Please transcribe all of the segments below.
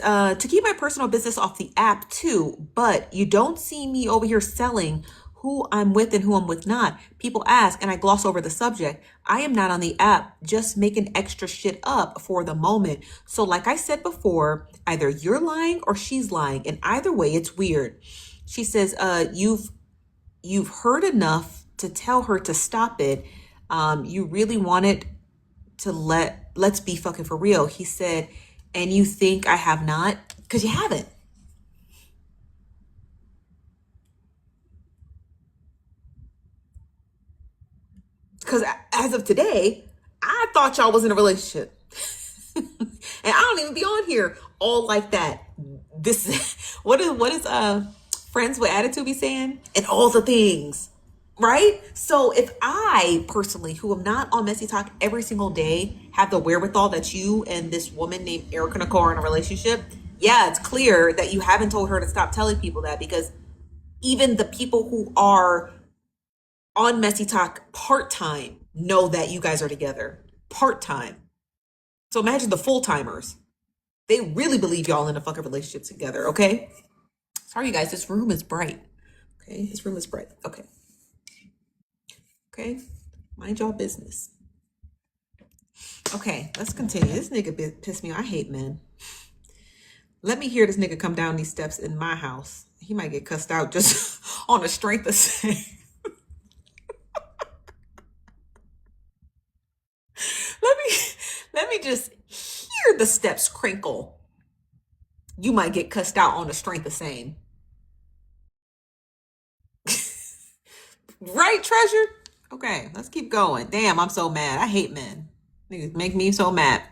To keep my personal business off the app too, but you don't see me over here selling who I'm with and who I'm with not. People ask and I gloss over the subject. I am not on the app just making extra shit up for the moment. So like I said before, either you're lying or she's lying. And either way, it's weird. She says, you've heard enough to tell her to stop it. You really wanted to let's be fucking for real. He said, and you think I have not? Because you haven't. Because as of today, I thought y'all was in a relationship. And I don't even be on here all like that. This what is friends with attitude be saying? And all the things. Right? So if I personally, who am not on Messy Talk every single day, have the wherewithal that you and this woman named Erica Nicole are in a relationship, yeah, it's clear that you haven't told her to stop telling people that, because even the people who are on Messy Talk part time know that you guys are together part time. So imagine the full timers. They really believe y'all in a fucking relationship together, okay? Sorry, you guys, this room is bright. Okay, this room is bright. Okay, okay, mind y'all business. Okay, let's continue. This nigga pissed me off. I hate men. Let me hear this nigga come down these steps in my house. He might get cussed out just on the strength of saying, let me let me just hear the steps crinkle. You might get cussed out on the strength of saying, right, treasure? Okay, let's keep going. Damn, I'm so mad. I hate men. Niggas make me so mad.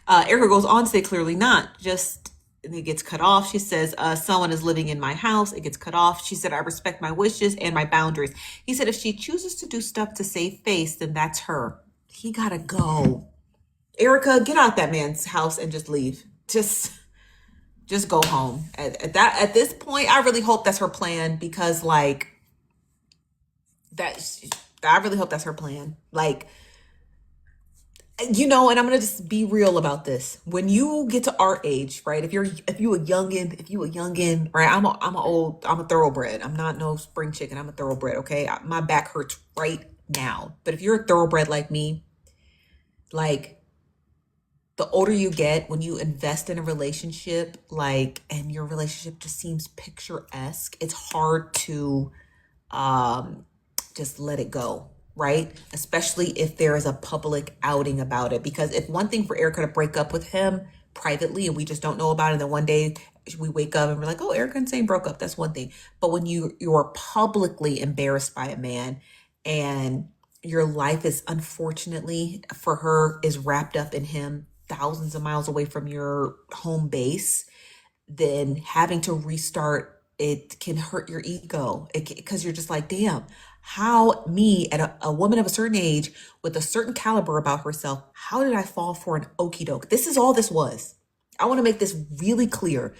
Erica goes on to say, clearly not. Just, and it gets cut off. She says, someone is living in my house. It gets cut off. She said, I respect my wishes and my boundaries. He said, if she chooses to do stuff to save face, then that's her. He gotta go. Erica, get out that man's house and just leave. Just go home. At this point, I really hope that's her plan, because like that I really hope that's her plan. Like, and I'm gonna just be real about this. When you get to our age, right? If you a youngin, right? I'm a thoroughbred. I'm not no spring chicken. I'm a thoroughbred. Okay, my back hurts right now. But if you're a thoroughbred like me, like the older you get, when you invest in a relationship, like, and your relationship just seems picturesque, it's hard to um, just let it go, right? Especially if there is a public outing about it. Because if one thing for Erica to break up with him privately and we just don't know about it, and then one day we wake up and we're like, oh, Erica and Zane broke up, that's one thing. But when you're publicly embarrassed by a man, and your life is, unfortunately for her, is wrapped up in him thousands of miles away from your home base, then having to restart it can hurt your ego, because you're just like, damn, how me, at a woman of a certain age with a certain caliber about herself, how did I fall for an okey doke? This is all this was. I want to make this really clear.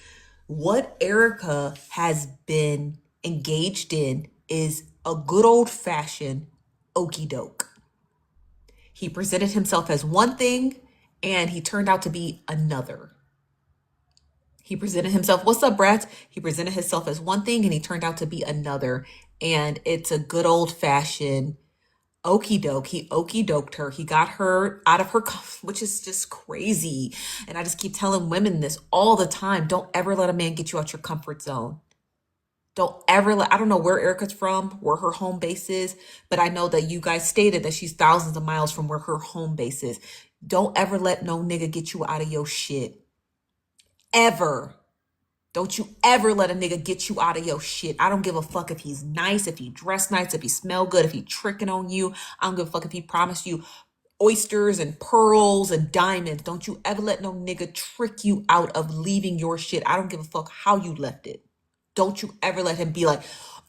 What Erica has been engaged in is a good old fashioned okey doke. He presented himself as one thing and he turned out to be another. He presented himself, what's up, brats? He presented himself as one thing and he turned out to be another. And it's a good old fashioned okey doke. He okey doked her. He got her out of her, which is just crazy. And I just keep telling women this all the time. Don't ever let a man get you out your comfort zone. Don't ever let, I don't know where Erica's from, where her home base is, but I know that you guys stated that she's thousands of miles from where her home base is. Don't ever let no nigga get you out of your shit. Ever. Don't you ever let a nigga get you out of your shit. I don't give a fuck if he's nice, if he dress nice, if he smell good, if he tricking on you. I don't give a fuck if he promised you oysters and pearls and diamonds. Don't you ever let no nigga trick you out of leaving your shit. I don't give a fuck how you left it. Don't you ever let him be like,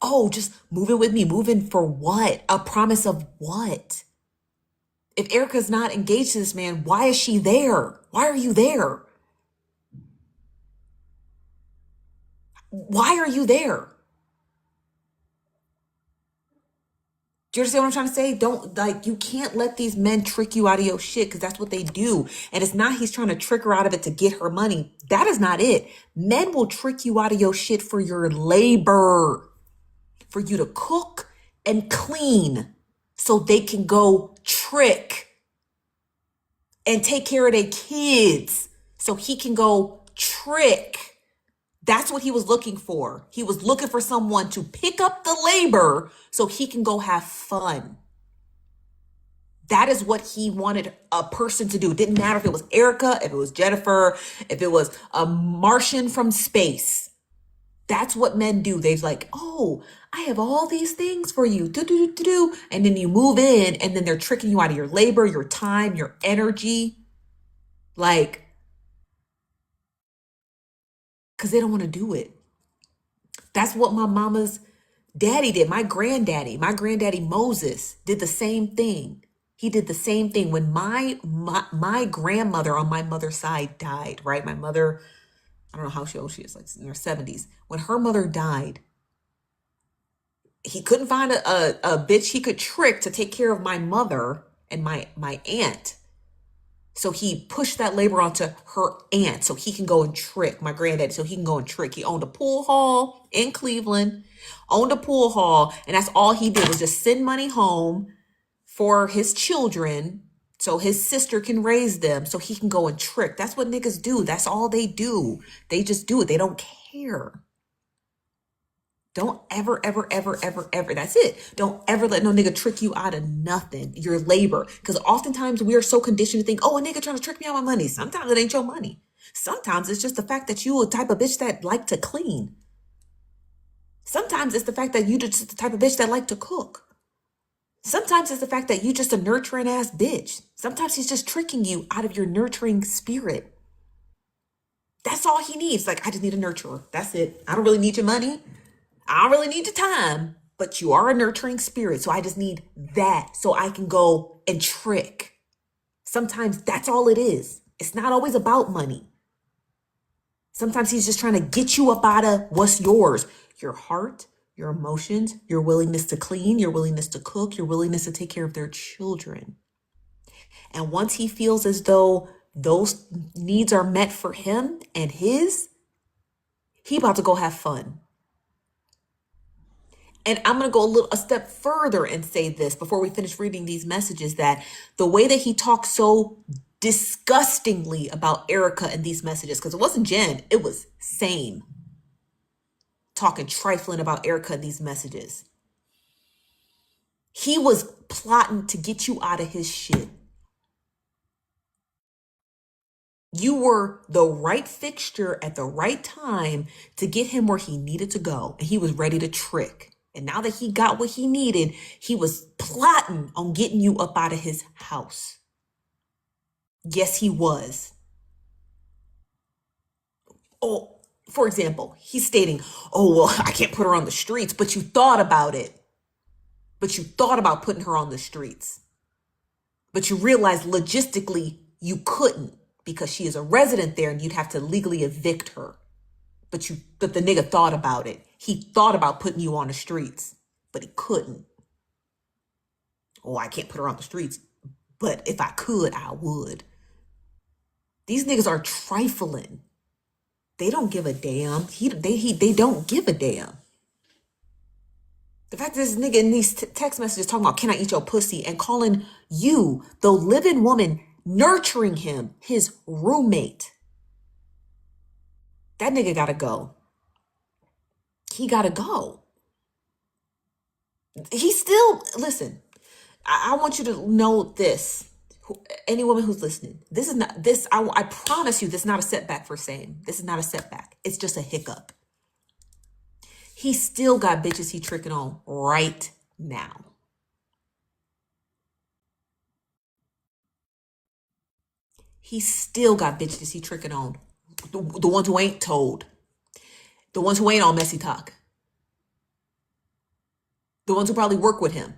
oh, just moving with me. Moving for what? A promise of what? If Erica's not engaged to this man, why is she there? Why are you there? Why are you there? Do you understand what I'm trying to say? Don't, like, you can't let these men trick you out of your shit because that's what they do. And it's not he's trying to trick her out of it to get her money. That is not it. Men will trick you out of your shit for your labor, for you to cook and clean so they can go trick and take care of their kids so he can go trick. That's what he was looking for. He was looking for someone to pick up the labor so he can go have fun. That is what he wanted a person to do. It didn't matter if it was Erica, if it was Jennifer, if it was a Martian from space. That's what men do. They're like, oh, I have all these things for you. Do, do, do, do, do. And then you move in and then they're tricking you out of your labor, your time, your energy. Like, because they don't want to do it. That's what my mama's daddy did. My granddaddy Moses did the same thing. He did the same thing when my grandmother on my mother's side died, right? My mother, I don't know how old she is, like in her 70s. When her mother died, he couldn't find a bitch he could trick to take care of my mother and my aunt. So he pushed that labor onto her aunt so he can go and trick my granddaddy, so he can go and trick. He owned a pool hall in Cleveland, owned a pool hall, and that's all he did was just send money home for his children so his sister can raise them so he can go and trick. That's what niggas do. That's all they do. They just do it. They don't care. Don't ever, ever, ever, ever, ever. That's it. Don't ever let no nigga trick you out of nothing. Your labor. Because oftentimes we are so conditioned to think, oh, a nigga trying to trick me out of my money. Sometimes it ain't your money. Sometimes it's just the fact that you a type of bitch that like to clean. Sometimes it's the fact that you just the type of bitch that like to cook. Sometimes it's the fact that you just a nurturing ass bitch. Sometimes he's just tricking you out of your nurturing spirit. That's all he needs. Like, I just need a nurturer. That's it. I don't really need your money. I don't really need your time, but you are a nurturing spirit. So I just need that so I can go and trick. Sometimes that's all it is. It's not always about money. Sometimes he's just trying to get you up out of what's yours. Your heart, your emotions, your willingness to clean, your willingness to cook, your willingness to take care of their children. And once he feels as though those needs are met for him and his, he about to go have fun. And I'm going to go a step further and say this before we finish reading these messages, that the way that he talks so disgustingly about Erica in these messages, because it wasn't Jen, it was Same talking trifling about Erica in these messages. He was plotting to get you out of his shit. You were the right fixture at the right time to get him where he needed to go. And he was ready to trick. And now that he got what he needed, he was plotting on getting you up out of his house. Yes, he was. Oh, for example, he's stating, oh, well, I can't put her on the streets, but you thought about it. But you thought about putting her on the streets. But you realized logistically you couldn't because she is a resident there and you'd have to legally evict her. But the nigga thought about it. He thought about putting you on the streets, but he couldn't. Oh, I can't put her on the streets, but if I could, I would. These niggas are trifling. They don't give a damn. They don't give a damn. The fact that this nigga in these text messages talking about, can I eat your pussy? And calling you, the living woman, nurturing him, his roommate. That nigga gotta go. He gotta go. He still, listen, I want you to know this. Any woman who's listening, this is not, this, I promise you, this is not a setback for Same. This is not a setback. It's just a hiccup. He still got bitches he tricking on right now. He still got bitches he tricking on. The ones who ain't told. The ones who ain't on messy talk. The ones who probably work with him.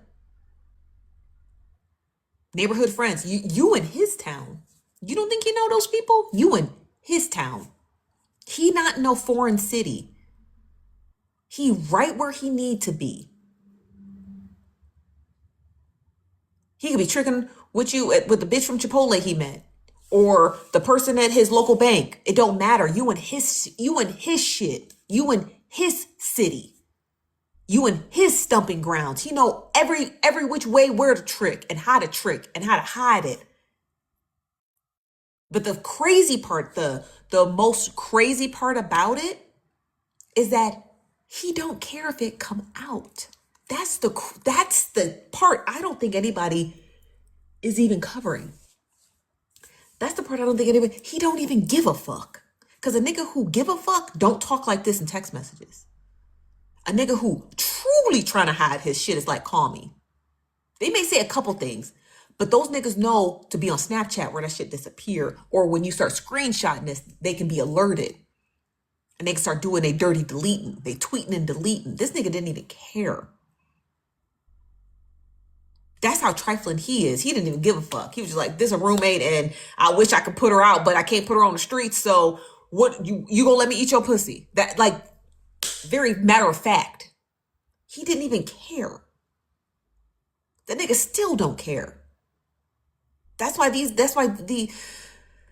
Neighborhood friends. You in his town. You don't think he know those people? You in his town. He not in no foreign city. He right where he need to be. He could be tricking with you with the bitch from Chipotle he met, or the person at his local bank. It don't matter. You in his shit. You in his city. You in his stumping grounds. He know every which way where to trick and how to hide it. But the crazy part, the most crazy part about it is that he don't care if it come out. That's the part I don't think anybody is even covering. That's the part I don't think anybody, he don't even give a fuck. Because a nigga who give a fuck don't talk like this in text messages. A nigga who truly trying to hide his shit is like, call me. They may say a couple things, but those niggas know to be on Snapchat where that shit disappear, or when you start screenshotting this, they can be alerted. And they can start doing their dirty deleting. They tweeting and deleting. This nigga didn't even care. That's how trifling he is. He didn't even give a fuck. He was just like, this is a roommate and I wish I could put her out, but I can't put her on the streets. So what, you gonna let me eat your pussy? That, like, very matter of fact. He didn't even care. That nigga still don't care. That's why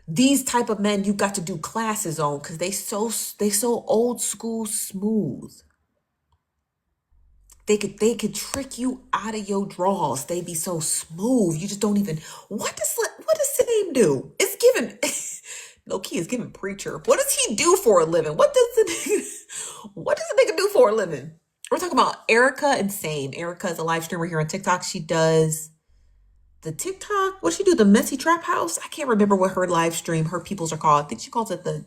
these type of men you got to do classes on, because they so old school smooth. They could trick you out of your drawers. They be so smooth. You just don't even. What does the name do? It's given. No key is giving preacher. What does he do for a living? What does the nigga do for a living? We're talking about Erica and Same. Erica is a live streamer here on TikTok. She does the TikTok. What does she do? The Messy Trap House. I can't remember what her live stream, her peoples are called. I think she calls it the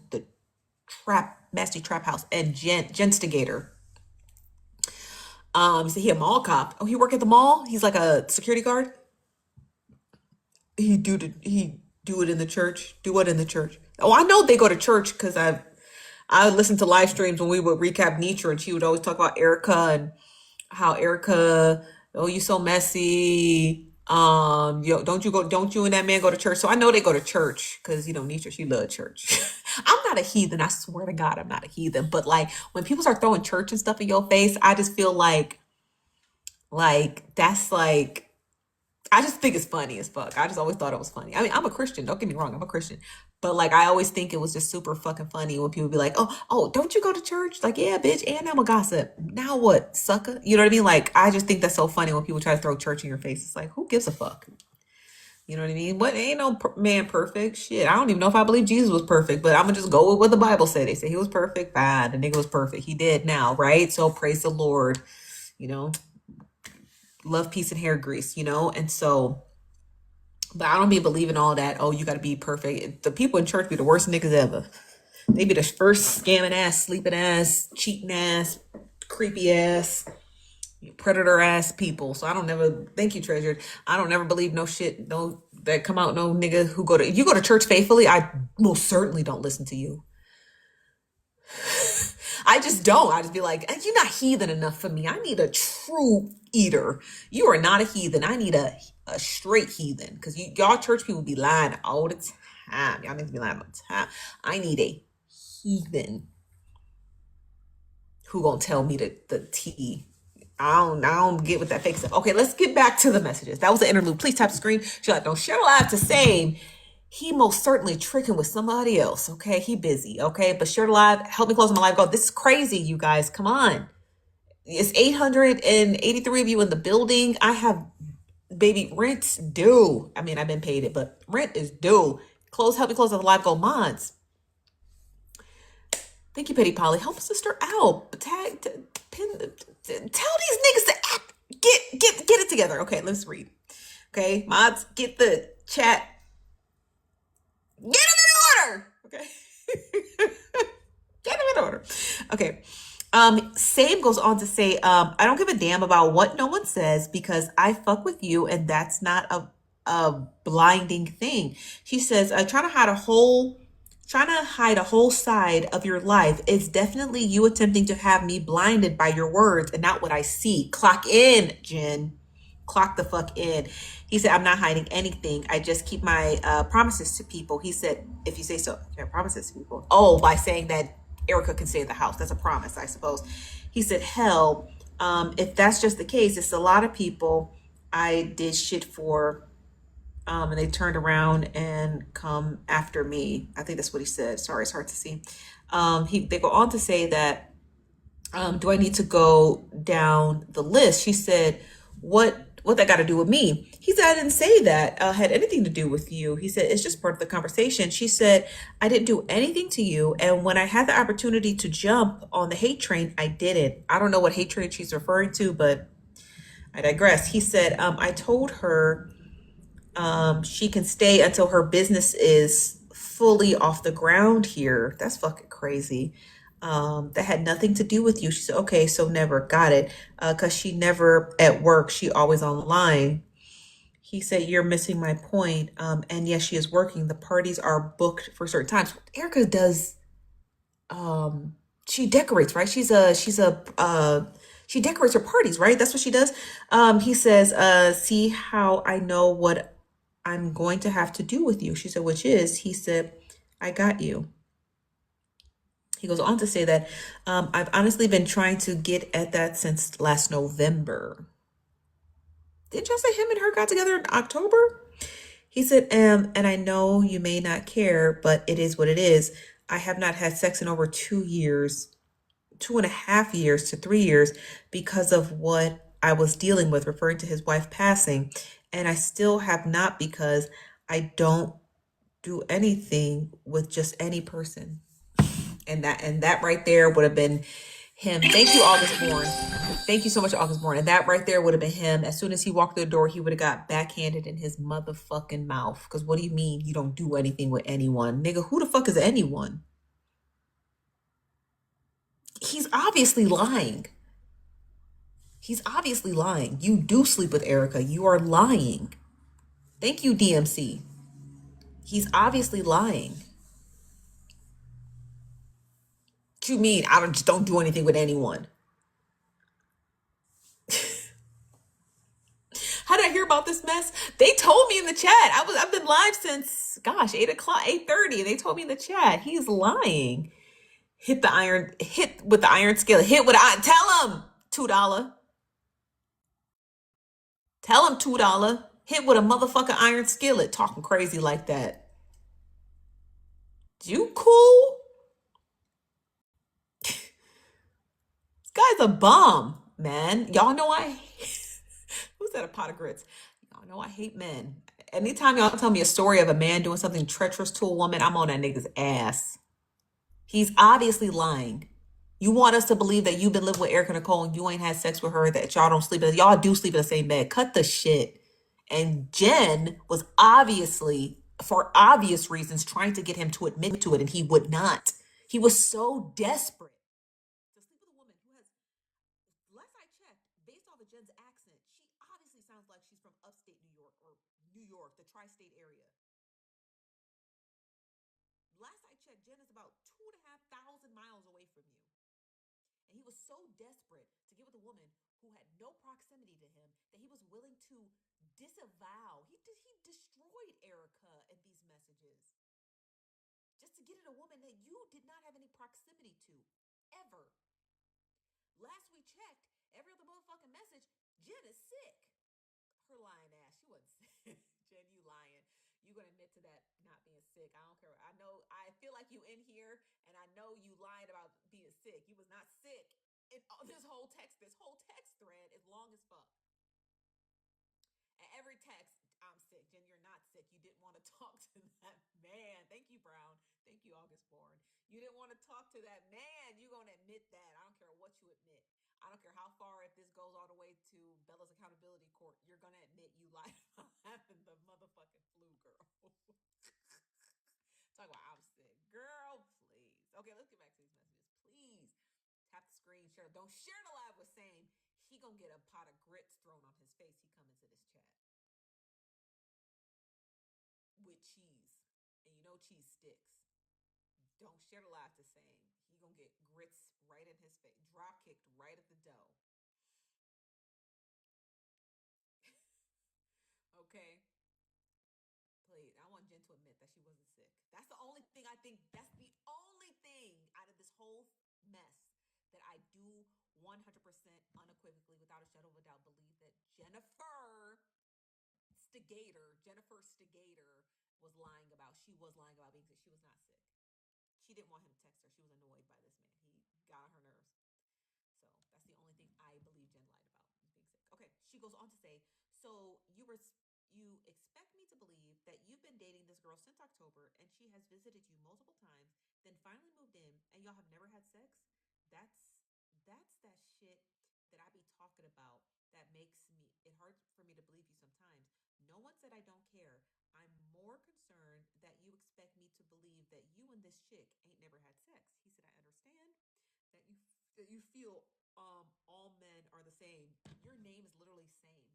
Messy Trap House. And Genstigator. So he a mall cop. Oh, he work at the mall? He's like a security guard? He do it in the church? Do what in the church? Oh, I know they go to church because I listened to live streams when we would recap Nietzsche, and she would always talk about Erica and how Erica, oh, you so messy. Don't you and that man go to church? So I know they go to church because, Nietzsche, she loved church. I'm not a heathen. I swear to God, I'm not a heathen. But like when people start throwing church and stuff in your face, I just feel like that's like, I just think it's funny as fuck. I just always thought it was funny. I mean, I'm a Christian. Don't get me wrong. I'm a Christian. But like, I always think it was just super fucking funny when people be like, oh, don't you go to church? Like, yeah, bitch. And I'm a gossip. Now what, sucker? You know what I mean? Like, I just think that's so funny when people try to throw church in your face. It's like, who gives a fuck? You know what I mean? What, ain't no man perfect? Shit, I don't even know if I believe Jesus was perfect, but I'm gonna just go with what the Bible said. They say he was perfect. Fine, the nigga was perfect. He did now, right? So praise the Lord. Love, peace, and hair grease. And so, but I don't be believing all that. Oh, you got to be perfect. The people in church be the worst niggas ever. They be the first scamming ass, sleeping ass, cheating ass, creepy ass, predator ass people. So I don't never, thank you, Treasured. I don't never believe no shit, no, that come out, no nigga who if you go to church faithfully, I most certainly don't listen to you. I just don't. I just be like, you're not heathen enough for me. I need a true eater. You are not a heathen. I need a straight heathen. Because y'all church people be lying all the time. Y'all need to be lying all the time. I need a heathen who gonna tell me the tea. I don't get with that fake stuff. Okay, let's get back to the messages. That was the interlude. Please tap the screen. She's like, don't share live to Same. He most certainly tricking with somebody else. Okay, he busy. Okay, but share live. Help me close my live. Go. This is crazy, you guys. Come on. It's 883 of you in the building. I have, baby, rent's due. I mean, I've been paid it, but rent is due. Help me close the live. Go mods. Thank you, Petty Polly. Help a sister out. Tell these niggas to act, get it together. Okay, let's read. Okay, mods, get the chat. Get them in order. Okay. Get them in order. Okay. Same goes on to say, I don't give a damn about what no one says because I fuck with you and that's not a blinding thing. She says, trying to hide a whole side of your life. It's definitely you attempting to have me blinded by your words and not what I see. Clock in, Jen. Clock the fuck in. He said, I'm not hiding anything. I just keep my promises to people. He said, if you say so, promises to people. Oh, by saying that Erica can stay at the house. That's a promise, I suppose. He said, hell, if that's just the case, it's a lot of people I did shit for, and they turned around and come after me. I think that's what he said. Sorry, it's hard to see. They go on to say that, do I need to go down the list? She said, what that got to do with me? He said, I didn't say that had anything to do with you. He said, it's just part of the conversation. She said, I didn't do anything to you. And when I had the opportunity to jump on the hate train, I didn't. I don't know what hate train she's referring to, but I digress. He said, I told her she can stay until her business is fully off the ground here. That's fucking crazy. That had nothing to do with you. She said, okay, so never got it. Because she never at work, she always online. He said, you're missing my point. And yes, she is working. The parties are booked for certain times. Erica does, um, she decorates, right? She decorates her parties, right? That's what she does. He says, see how I know what I'm going to have to do with you. She said, which is, he said, I got you. He goes on to say that, I've honestly been trying to get at that since last November. Didn't y'all say him and her got together in October? He said, and I know you may not care, but it is what it is. I have not had sex in over 2 years, 2.5 years to 3 years because of what I was dealing with, referring to his wife passing. And I still have not because I don't do anything with just any person. And that right there would have been him. Thank you, August Bourne. Thank you so much, August Bourne. And that right there would have been him. As soon as he walked through the door, he would have got backhanded in his motherfucking mouth. Because what do you mean you don't do anything with anyone? Nigga, who the fuck is anyone? He's obviously lying. He's obviously lying. You do sleep with Erica. You are lying. Thank you, DMC. He's obviously lying. What you mean? I just don't do anything with anyone. How did I hear about this mess? They told me in the chat. I've been live since, gosh, 8 o'clock, 8:30. They told me in the chat. He's lying. Hit with the iron skillet. Hit with iron. Tell him $2. Tell him $2. Hit with a motherfucking iron skillet. Talking crazy like that. You cool? This guy's a bum, man. Y'all know I who's that, a pot of grits? Y'all know I hate men. Anytime y'all tell me a story of a man doing something treacherous to a woman, I'm on that nigga's ass. He's obviously lying. You want us to believe that you've been living with Erica Nicole and you ain't had sex with her, that y'all don't sleep in, y'all do sleep in the same bed. Cut the shit. And Jen was obviously, for obvious reasons, trying to get him to admit to it, and he would not. He was so desperate to sleep with a woman who has, last I checked, based off of Jen's accent, she obviously sounds like she's from upstate New York or New York, the tri-state area. Last I checked, Jen is about 2,500 miles away from you. And he was so desperate to get with a woman who had no proximity to him that he was willing to disavow. He destroyed Erica in these messages just to get at a woman that you did not have any proximity to ever. Last we checked, every other motherfucking message, Jen is sick. Her lying ass, she wasn't sick. Jen, you lying. You gonna admit to that not being sick? I don't care. I know. I feel like you in here, and I know you lied about being sick. You was not sick. This whole text thread is long as fuck. And every text, I'm sick. Jen, you're not sick. You didn't want to talk to that man. Thank you, Brown. Thank you, August Bourne. You didn't want to talk to that man. You gonna admit that. I don't care what you admit. I don't care how far, if this goes all the way to Bella's accountability court, you're gonna admit you lied about having the motherfucking flu, girl. Talk about I'm sick. Girl, please. Okay, let's get back to these messages. Please tap the screen, share. Don't share the live with saying he gonna get a pot of grits thrown on his face. He come into this chat with cheese. And you know cheese sticks. Don't share the live to saying he gonna get grits right in his face. Drop kicked right at the dough. Okay? Please. I want Jen to admit that she wasn't sick. That's the only thing I think, that's the only thing out of this whole mess that I do 100% unequivocally, without a shadow of a doubt, believe that Jennifer Jennifer Stegator she was lying about being sick. She was not sick. She didn't want him to text her. She was annoyed by this man. He got on her nerves. So that's the only thing I believe Jen lied about was being sick. Okay, she goes on to say, so you expect me to believe that you've been dating this girl since October and she has visited you multiple times, then finally moved in and y'all have never had sex? That's that's that shit that I be talking about that makes me it hard for me to believe you sometimes. No one said I don't care. I'm more concerned that you expect me to believe that you and this chick ain't never had sex. He said, I understand that you feel all men are the same. Your name is literally same.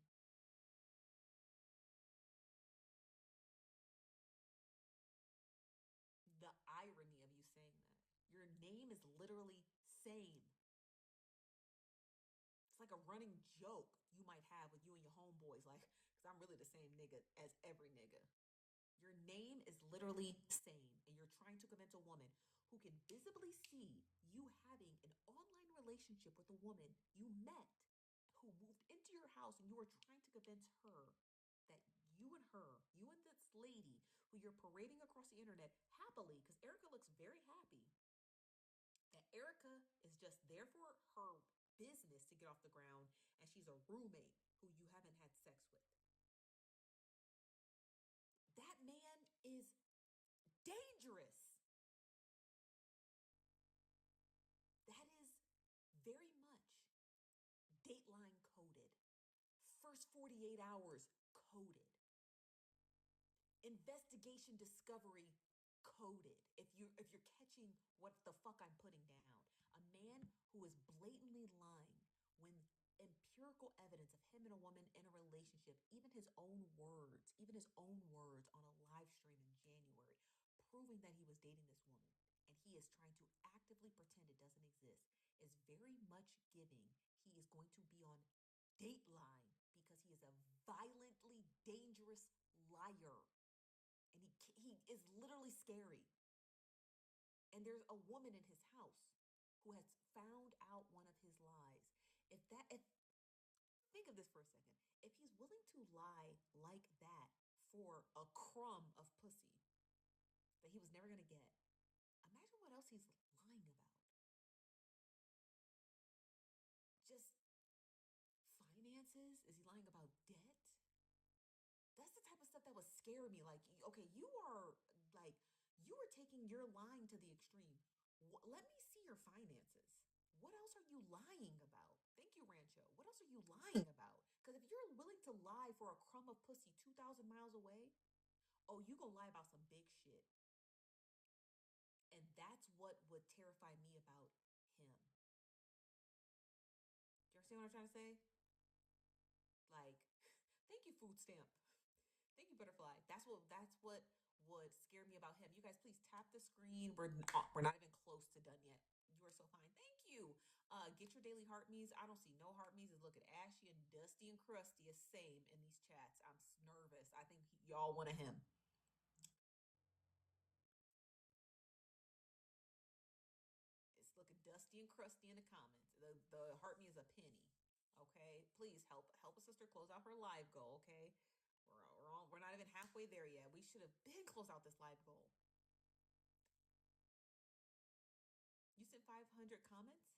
The irony of you saying that. Your name is literally same. It's like a running joke you might have with you and your homeboys, like, because I'm really the same nigga as every nigga. Your name is literally same, and you're trying to convince a woman who can visibly see you having an online relationship with a woman you met, who moved into your house, and you were trying to convince her that you and this lady who you're parading across the internet happily, because Erica looks very happy, that Erica is just there for her business to get off the ground, and she's a roommate who you haven't had sex with. That man is dangerous. That is very much Dateline coded. First 48 hours coded. Investigation discovery coded. If you're catching what the fuck I'm putting down. A man who is blatantly lying when empirical evidence of him and a woman in a relationship, even his own words on a live stream in January, proving that he was dating this woman and he is trying to actively pretend it doesn't exist, is very much giving he is going to be on Dateline because he is a violently dangerous liar, and he is literally scary. And there's a woman in his house who has found out one of his lies. If think of this for a second. If he's willing to lie like that for a crumb of pussy that he was never gonna get, imagine what else he's lying about. Just finances? Is he lying about debt? That's the type of stuff that would scare me. Like, okay, like you are taking your lying to the extreme. Let me see your finances. What else are you lying about? Thank you, Rancho. What else are you lying about? Because if you're willing to lie for a crumb of pussy 2,000 miles away, oh, you gonna lie about some big shit. And that's what would terrify me about him. Do you understand what I'm trying to say? Like, thank you, food stamp. Thank you, Butterfly. That's what would scare me about him. You guys, please tap the screen. We're not even close to done yet. You are so fine. Thank you. Get your daily heart me's. I don't see no heart me's. It's looking ashy and dusty and crusty as same in these chats. I'm nervous. I think y'all want a him. It's looking dusty and crusty in the comments. The heart me is a penny. Okay, please help a sister close out her live goal. Okay, we're not even halfway there yet. We should have been close out this live goal. You sent 500 comments?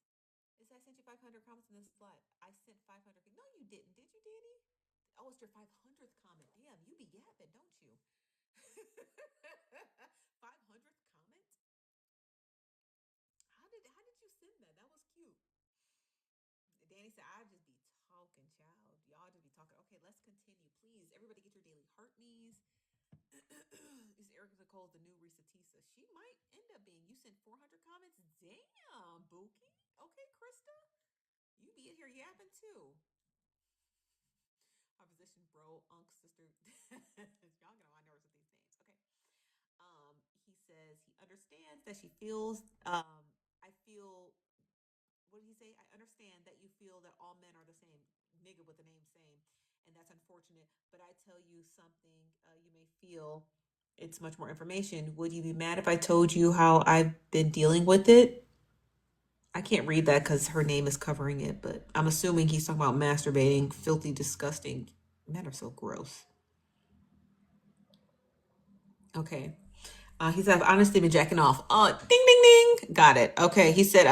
Is I sent you 500 comments in this live? I sent 500. No, you didn't. Did you, Danny? Oh, it's your 500th comment. Damn, you be yapping, don't you? 500th comment? How did you send that? That was cute. Danny said, I just be talking, child. Y'all just be talking. Okay, let's continue. Please, everybody get your daily heart knees. Is Erica Nicole the new Risa Tisa? She might end up being. You sent 400 comments? Damn, Bookie. Okay, Krista. You be in here yapping too. Opposition, bro, unk, sister. Y'all get on my nerves with these names. Okay. He says he understands that she feels, I feel, what did he say? I understand that you feel that all men are the same, nigga with the name same, and that's unfortunate. But I tell you something, you may feel it's much more information. Would you be mad if I told you how I've been dealing with it? I can't read that because her name is covering it, but I'm assuming he's talking about masturbating, filthy, disgusting. Men are so gross. Okay. He said, I've honestly been jacking off. Ding, ding, ding. Got it. Okay. He said,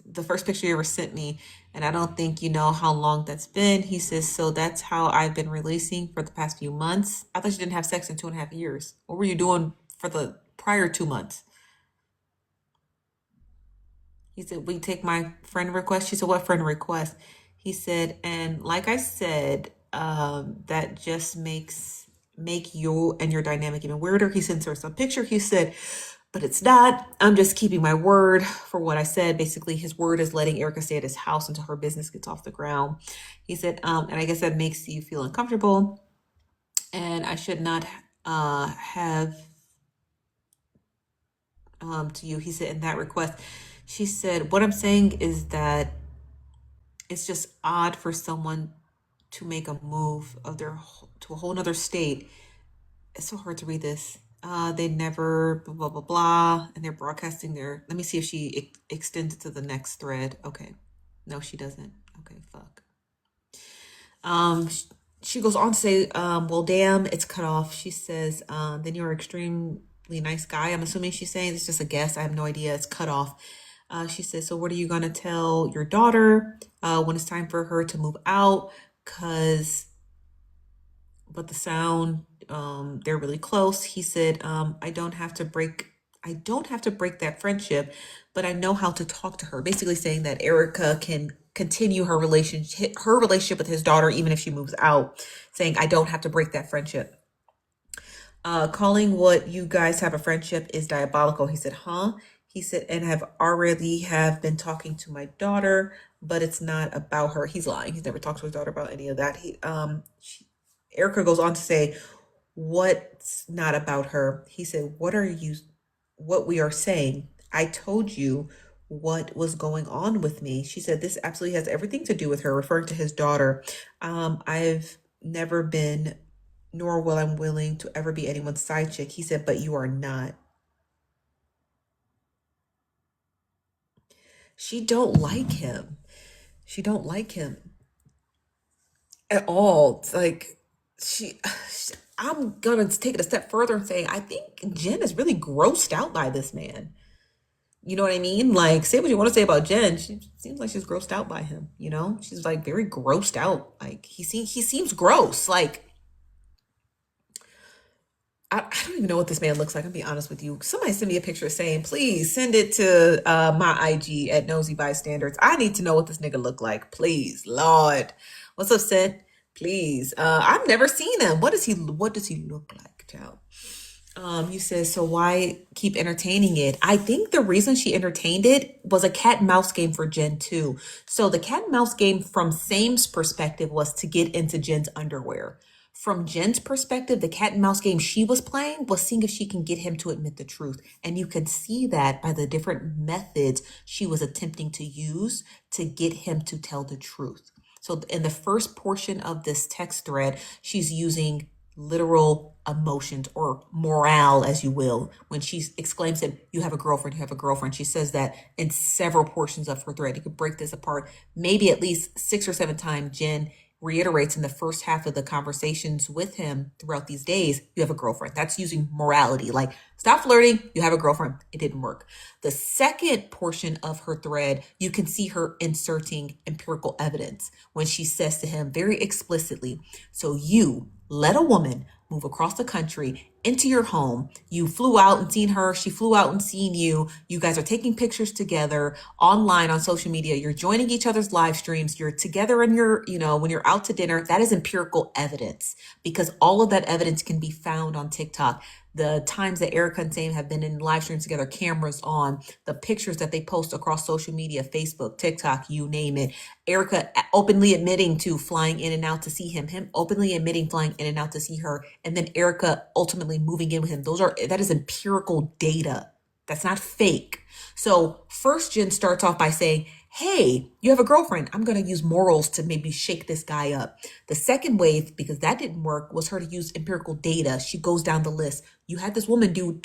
the first picture you ever sent me, and I don't think you know how long that's been. He says, so that's how I've been releasing for the past few months. I thought you didn't have sex in 2.5 years. What were you doing for the prior 2 months? He said, we take my friend request. She said, what friend request? He said, and like I said, that just make you and your dynamic even weirder. He sent her some picture. He said, but it's not. I'm just keeping my word for what I said. Basically, his word is letting Erica stay at his house until her business gets off the ground. He said, and I guess that makes you feel uncomfortable, and I should not have to you. He said, in that request, she said, what I'm saying is that it's just odd for someone to make a move of their to a whole nother state. It's so hard to read this. They never blah blah blah blah, and they're broadcasting their. Let me see if she extends it to the next thread. Okay, no, she doesn't. Okay, fuck. Um, she goes on to say, well, damn, it's cut off. She says, then you're an extremely nice guy. I'm assuming she's saying it's just a guess. I have no idea. It's cut off. She says, so what are you going to tell your daughter when it's time for her to move out? Because, but the sound, they're really close. He said, I don't have to break that friendship, but I know how to talk to her. Basically saying that Erica can continue her relationship with his daughter, even if she moves out, saying, I don't have to break that friendship. Calling what you guys have a friendship is diabolical. He said, huh? He said, and have been talking to my daughter, but it's not about her. He's lying. He's never talked to his daughter about any of that. Erica goes on to say, what's not about her? He said, what we are saying? I told you what was going on with me. She said, this absolutely has everything to do with her, referring to his daughter. I've never been, nor will I'm willing to ever be anyone's side chick. He said, but you are not. She don't like him. She don't like him at all. It's like she I'm gonna take it a step further and say I think Jen is really grossed out by this man. You know what I mean? Like, say what you want to say about Jen. She seems like she's grossed out by him, you know? She's like very grossed out. Like he seems gross. Like I don't even know what this man looks like. I'll be honest with you. Somebody send me a picture saying, please send it to my IG at Nosy Bystanders. I need to know what this nigga look like. Please, Lord. What's up, Sid? Please. I've never seen him. What does he look like, child? You said, so why keep entertaining it? I think the reason she entertained it was a cat and mouse game for Jen too. So the cat and mouse game from Same's perspective was to get into Jen's underwear. From Jen's perspective, the cat and mouse game she was playing was seeing if she can get him to admit the truth. And you could see that by the different methods she was attempting to use to get him to tell the truth. So in the first portion of this text thread, she's using literal emotions or morale, as you will, when she exclaims that you have a girlfriend, you have a girlfriend. She says that in several portions of her thread. You could break this apart maybe at least 6 or 7 times. Jen reiterates in the first half of the conversations with him throughout these days, you have a girlfriend. That's using morality. Like, stop flirting, you have a girlfriend. It didn't work. The second portion of her thread, you can see her inserting empirical evidence when she says to him very explicitly, so you let a woman move across the country into your home. You flew out and seen her. She flew out and seen you. You guys are taking pictures together online on social media. You're joining each other's live streams. You're together in when you're out to dinner. That is empirical evidence because all of that evidence can be found on TikTok. The times that Erica and Sam have been in live streams together, cameras on, the pictures that they post across social media, Facebook, TikTok, you name it. Erica openly admitting to flying in and out to see him openly admitting flying in and out to see her, and then Erica ultimately moving in with him. That is empirical data. That's not fake. So first Jen starts off by saying, hey, you have a girlfriend. I'm going to use morals to maybe shake this guy up. The second wave, because that didn't work, was her to use empirical data. She goes down the list. You had this woman do,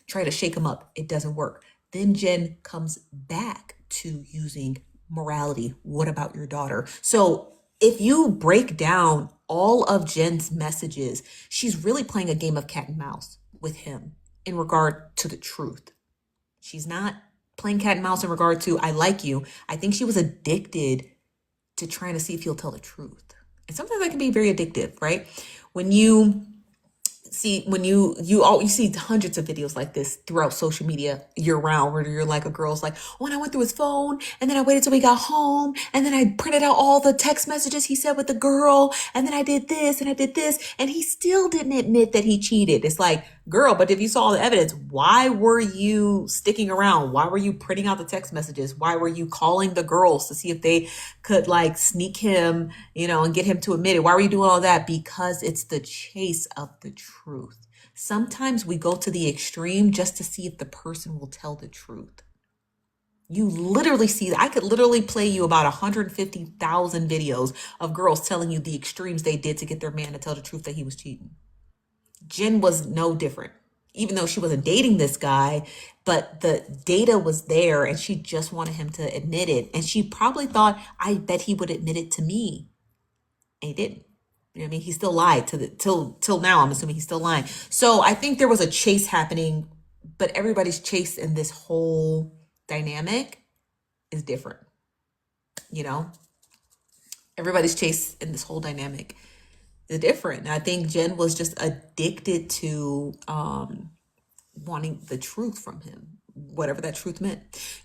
try to shake him up. It doesn't work. Then Jen comes back to using morality. What about your daughter? So if you break down all of Jen's messages, she's really playing a game of cat and mouse with him in regard to the truth. She's not playing cat and mouse in regard to, I like you. I think she was addicted to trying to see if he'll tell the truth. And sometimes that can be very addictive, right? When you you see hundreds of videos like this throughout social media year round, where you're like, a girl's like, oh, and I went through his phone, and then I waited till we got home, and then I printed out all the text messages he said with the girl, and then I did this and I did this, and he still didn't admit that he cheated. It's like, girl, but if you saw all the evidence, why were you sticking around? Why were you printing out the text messages? Why were you calling the girls to see if they could like sneak him, and get him to admit it? Why were you doing all that? Because it's the chase of the truth. Sometimes we go to the extreme just to see if the person will tell the truth. You literally see, I could literally play you about 150,000 videos of girls telling you the extremes they did to get their man to tell the truth that he was cheating. Jen was no different, even though she wasn't dating this guy, but the data was there and she just wanted him to admit it. And she probably thought, I bet he would admit it to me. And he didn't. You know what I mean? He still lied till now. I'm assuming he's still lying. So I think there was a chase happening, but everybody's chase in this whole dynamic is different. Everybody's chase in this whole dynamic is different. And I think Jen was just addicted to wanting the truth from him, whatever that truth meant.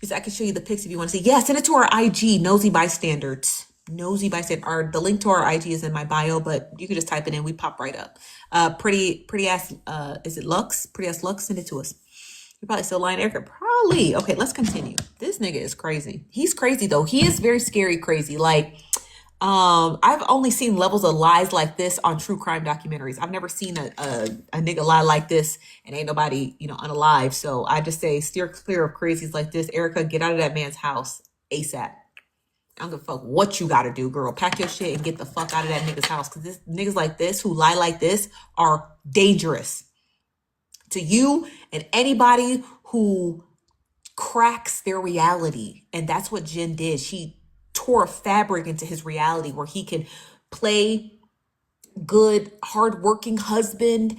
I can show you the pics if you want to see. Yeah, send it to our IG, Nosy Bystanders. Nosy Bystander. The link to our IG is in my bio, but you can just type it in. We pop right up. Pretty ass. Is it Lux? Pretty ass Lux. Send it to us. You're probably still lying, Erica. Probably. Okay, let's continue. This nigga is crazy. He's crazy though. He is very scary crazy. Like, I've only seen levels of lies like this on true crime documentaries. I've never seen a nigga lie like this and ain't nobody, unalive. So I just say steer clear of crazies like this. Erica, get out of that man's house ASAP. I don't give a fuck what you gotta do, girl. Pack your shit and get the fuck out of that nigga's house. Because niggas like this who lie like this are dangerous to you and anybody who cracks their reality. And that's what Jen did. She tore a fabric into his reality where he can play good, hardworking husband,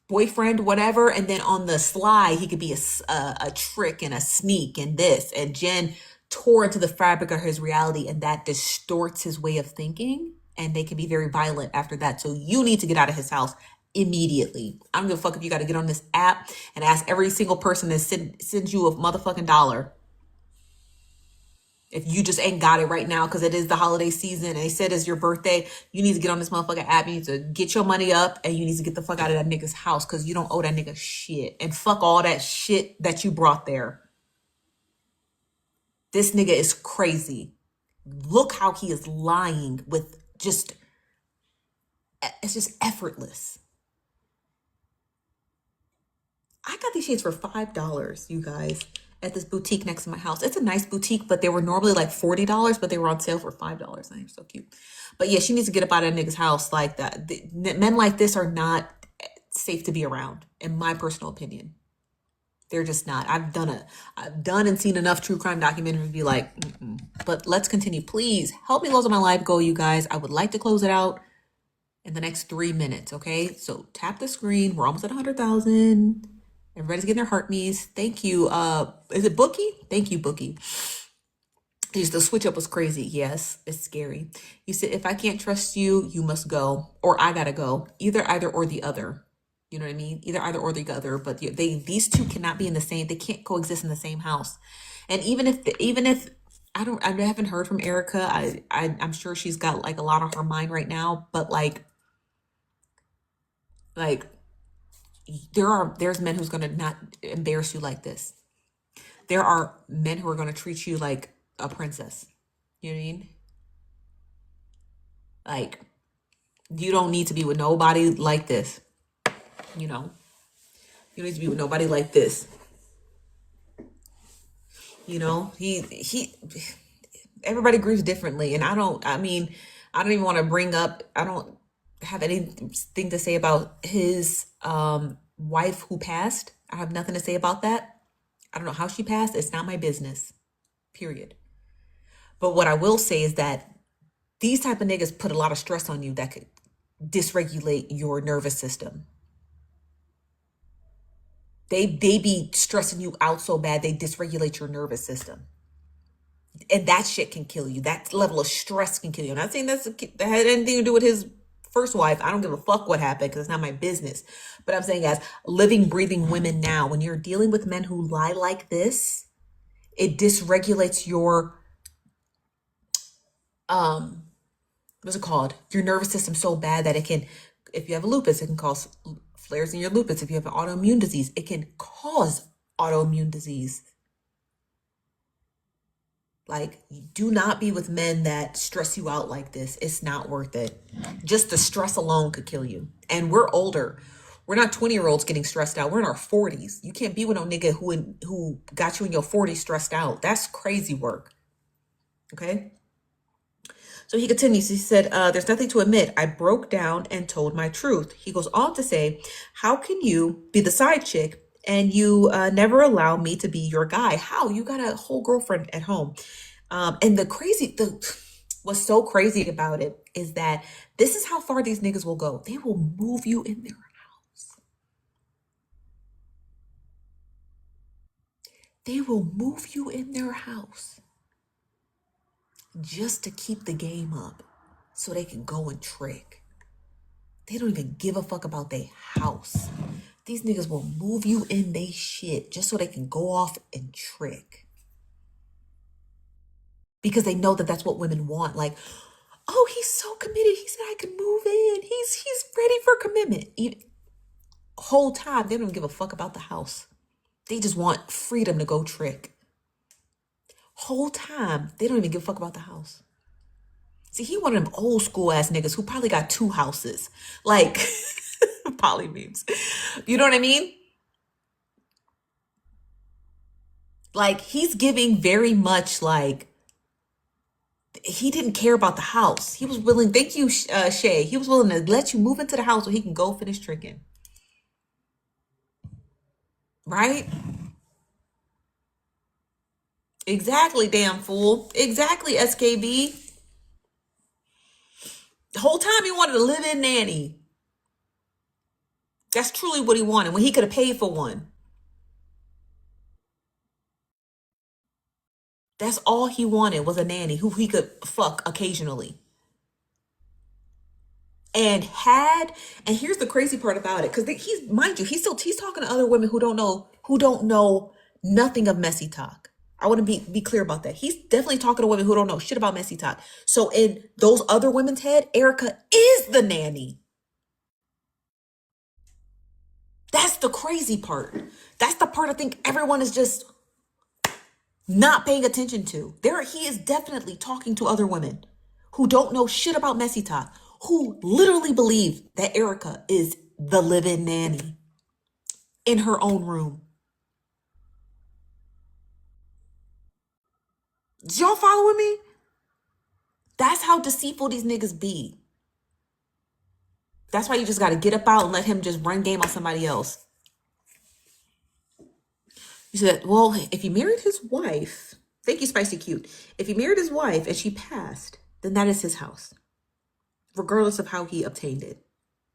boyfriend, whatever, and then on the sly he could be a trick and a sneak and this. And Jen tore into the fabric of his reality, and that distorts his way of thinking, and they can be very violent after that. So you need to get out of his house immediately. I don't give a fuck if you got to get on this app and ask every single person that sends you a motherfucking dollar. If you just ain't got it right now because it is the holiday season and they said it's your birthday, you need to get on this motherfucking app. You need to get your money up and you need to get the fuck out of that nigga's house because you don't owe that nigga shit. And fuck all that shit that you brought there. This nigga is crazy. Look how he is lying with it's just effortless. I got these shades for $5, you guys, at this boutique next to my house. It's a nice boutique, but they were normally like $40, but they were on sale for $5. They're so cute. But yeah, she needs to get up out of that nigga's house like that. Men like this are not safe to be around, in my personal opinion. They're just not. I've done and seen enough true crime documentaries to be like, But let's continue. Please help me close my live goal, you guys. I would like to close it out in the next 3 minutes, okay? So tap the screen. We're almost at 100,000. Everybody's getting their heart me's. Thank you. Is it Bookie? Thank you, Bookie. The switch up was crazy. Yes, it's scary. You said, if I can't trust you, you must go. Or I gotta go. Either, or the other. You know what I mean? Either, or the other. But these two cannot be in the same, they can't coexist in the same house. And even if I haven't heard from Erica. I'm sure she's got like a lot on her mind right now, but like there's men who's gonna not embarrass you like this. There are men who are gonna treat you like a princess. You know what I mean? Like, you don't need to be with nobody like this. You know? You need to be with nobody like this. You know, everybody grieves differently. And I don't even want to bring up, I don't have anything to say about his wife who passed. I have nothing to say about that. I don't know how she passed. It's not my business, period. But what I will say is that These type of niggas put a lot of stress on you that could dysregulate your nervous system. They be stressing you out so bad they dysregulate your nervous system. And that shit can kill you. That level of stress can kill you. I'm not saying that had anything to do with his first wife. I don't give a fuck what happened because it's not my business. But I'm saying, as living, breathing women now, when you're dealing with men who lie like this, it dysregulates your um what's it called? Your nervous system so bad that it can, if you have lupus, it can cause flares in your lupus. If you have an autoimmune disease, it can cause autoimmune disease. Like, do not be with men that stress you out like this. It's not worth it. Just the stress alone could kill you. And we're older. We're not 20-year-olds getting stressed out. We're in our 40s. You can't be with no nigga who got you in your 40s stressed out. That's crazy work. Okay? So he continues. He said, there's nothing to admit. I broke down and told my truth. He goes on to say, how can you be the side chick and you never allow me to be your guy? How? You got a whole girlfriend at home. And what's so crazy about it is that this is how far these niggas will go. They will move you in their house. They will move you in their house just to keep the game up so they can go and trick. They don't even give a fuck about their house. These niggas will move you in they shit just so they can go off and trick. Because they know that that's what women want. Like, oh, he's so committed. He said I can move in. He's ready for commitment. Whole time, they don't give a fuck about the house. They just want freedom to go trick. Whole time, they don't even give a fuck about the house. See, he one of them old school ass niggas who probably got two houses. Like, poly memes. You know what I mean? Like, he's giving very much like, he didn't care about the house. He was willing, thank you, Shay. He was willing to let you move into the house so he can go finish tricking. Right? Exactly, damn fool. Exactly, SKB. The whole time he wanted a live-in nanny. That's truly what he wanted when he could have paid for one. That's all he wanted was a nanny who he could fuck occasionally. And here's the crazy part about it, because he's, mind you, he's talking to other women who don't know nothing of messy talk. I want to be clear about that. He's definitely talking to women who don't know shit about messy talk. So in those other women's head, Erica is the nanny. That's the crazy part. That's the part I think everyone is just not paying attention to. He is definitely talking to other women who don't know shit about messy talk, who literally believe that Erica is the live-in nanny in her own room. Y'all following me? That's how deceitful these niggas be. That's why you just got to get up out and let him just run game on somebody else. You said, well, if he married his wife, thank you, Spicy Cute. If he married his wife and she passed, then that is his house, regardless of how he obtained it.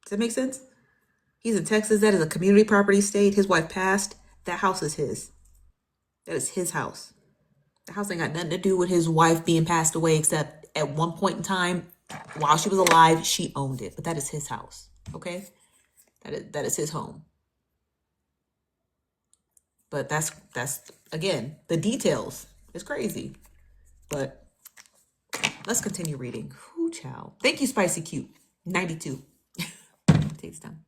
Does that make sense? He's in Texas. That is a community property state. His wife passed. That house is his. That is his house. The house ain't got nothing to do with his wife being passed away, except at one point in time, while she was alive, she owned it. But that is his house. Okay? That is his home. But that's again, the details is crazy. But let's continue reading. Whoo chow. Thank you, Spicy Cute. 92. Takes time.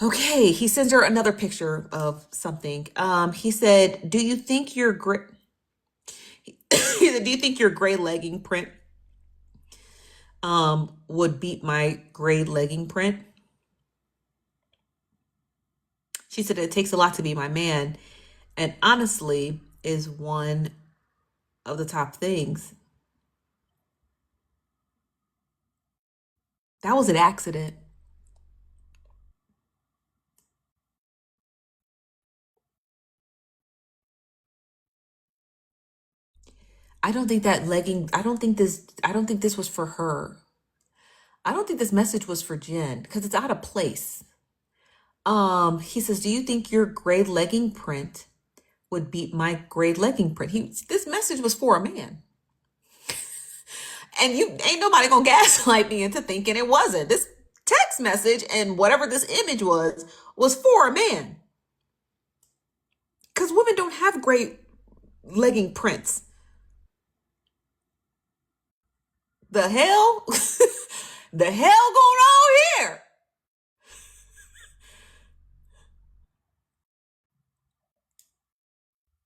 Okay, he sends her another picture of something. He said, "Do you think your gray?" He said, "Do you think your gray legging print would beat my gray legging print?" She said, "It takes a lot to be my man, and honestly, is one of the top things." That was an accident. I don't think this was for her. I don't think this message was for Jen because it's out of place. He says, "Do you think your gray legging print would beat my gray legging print?" This message was for a man. And you ain't nobody gonna gaslight me into thinking it wasn't. This text message and whatever this image was for a man. Because women don't have great legging prints. The hell? The hell going on here?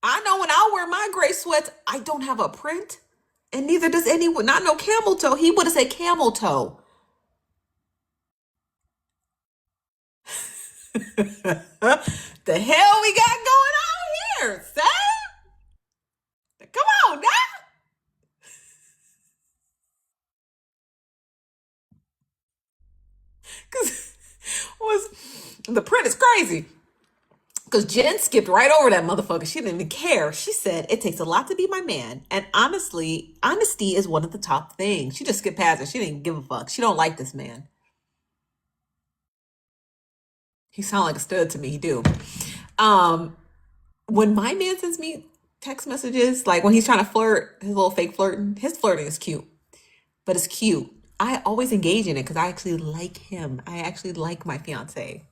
I know when I wear my gray sweats, I don't have a print. And neither does anyone. Not no camel toe. He would have said camel toe. The hell we got going on here, Sam? Come on now. Cause was the print is crazy. Because Jen skipped right over that motherfucker. She didn't even care. She said, "It takes a lot to be my man. And honestly, honesty is one of the top things." She just skipped past it. She didn't even give a fuck. She don't like this man. He sound like a stud to me. He do. Um, when my man sends me text messages, like when he's trying to flirt, his little fake flirting, his flirting is cute, but it's cute. I always engage in it because I actually like him. I actually like my fiance.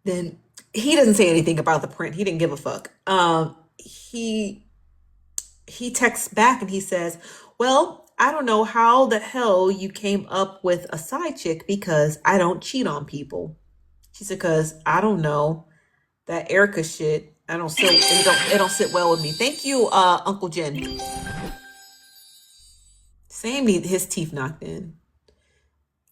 Then he doesn't say anything about the print. He didn't give a fuck. He texts back and he says, "Well, I don't know how the hell you came up with a side chick because I don't cheat on people." She said, "Cause I don't know that Erica shit. I don't sit. It don't sit well with me." Thank you, Uncle Jen. Sam need his teeth knocked in.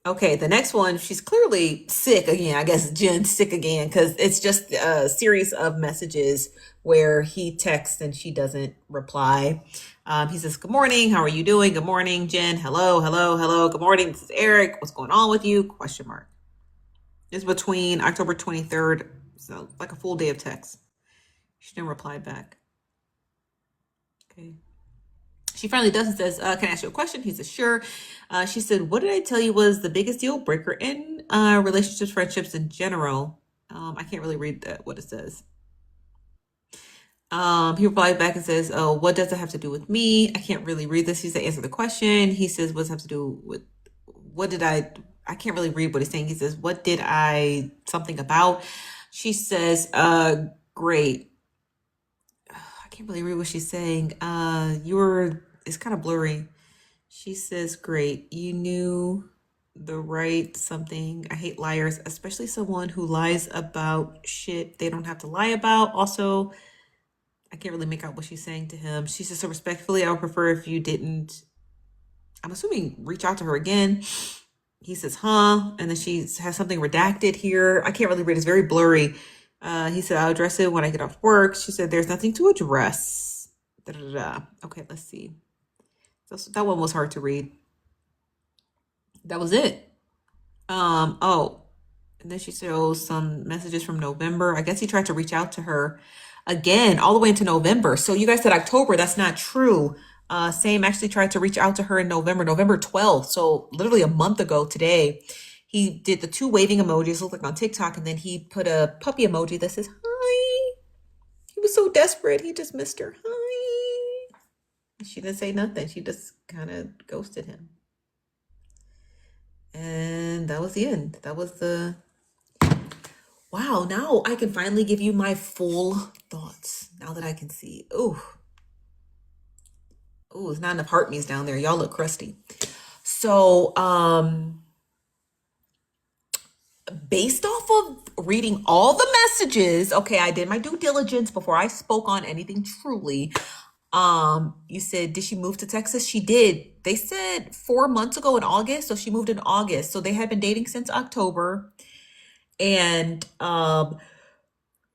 Okay, the next one, she's clearly sick again. I guess Jen's sick again because it's just a series of messages where he texts and she doesn't reply. He says, "Good morning. How are you doing? Good morning, Jen. Hello, hello, hello. Good morning. This is Eric. What's going on with you?" Question mark. It's between October 23rd, so like a full day of text. She didn't reply back. Okay. She finally does and says, "Can I ask you a question?" He says, "Sure." She said, "What did I tell you was the biggest deal breaker in relationships, friendships in general?" I can't really read what it says. He replied back and says, "Oh, what does it have to do with me?" I can't really read this. He said, "Answer the question." He says, "What does it have to do with what did I can't really read what he's saying." He says, "What did I something about?" She says, "Great." I can't really read what she's saying. It's kind of blurry. She says, "Great. You knew the right something. I hate liars, especially someone who lies about shit they don't have to lie about." Also, I can't really make out what she's saying to him. She says, "So respectfully, I would prefer if you didn't," I'm assuming, "reach out to her again." He says, "Huh?" And then she has something redacted here. I can't really read. It's very blurry. He said, "I'll address it when I get off work." She said, "There's nothing to address." Da, da, da. Okay, let's see. That one was hard to read. That was it. Oh, and then she shows some messages from November. I guess he tried to reach out to her again all the way into November. So you guys said October. That's not true. Same actually tried to reach out to her in November, November 12th. So literally a month ago today, he did the two waving emojis, look like on TikTok, and then he put a puppy emoji that says, "Hi." He was so desperate. He just missed her. Hi. She didn't say nothing. She just kind of ghosted him. And that was the end. That was the wow. Now I can finally give you my full thoughts. Now that I can see. Oh, it's not enough heart me's down there. Y'all look crusty. So, based off of reading all the messages, okay, I did my due diligence before I spoke on anything truly. You said, did she move to Texas? She did. They said 4 months ago in August, so she moved in August. So they had been dating since October, and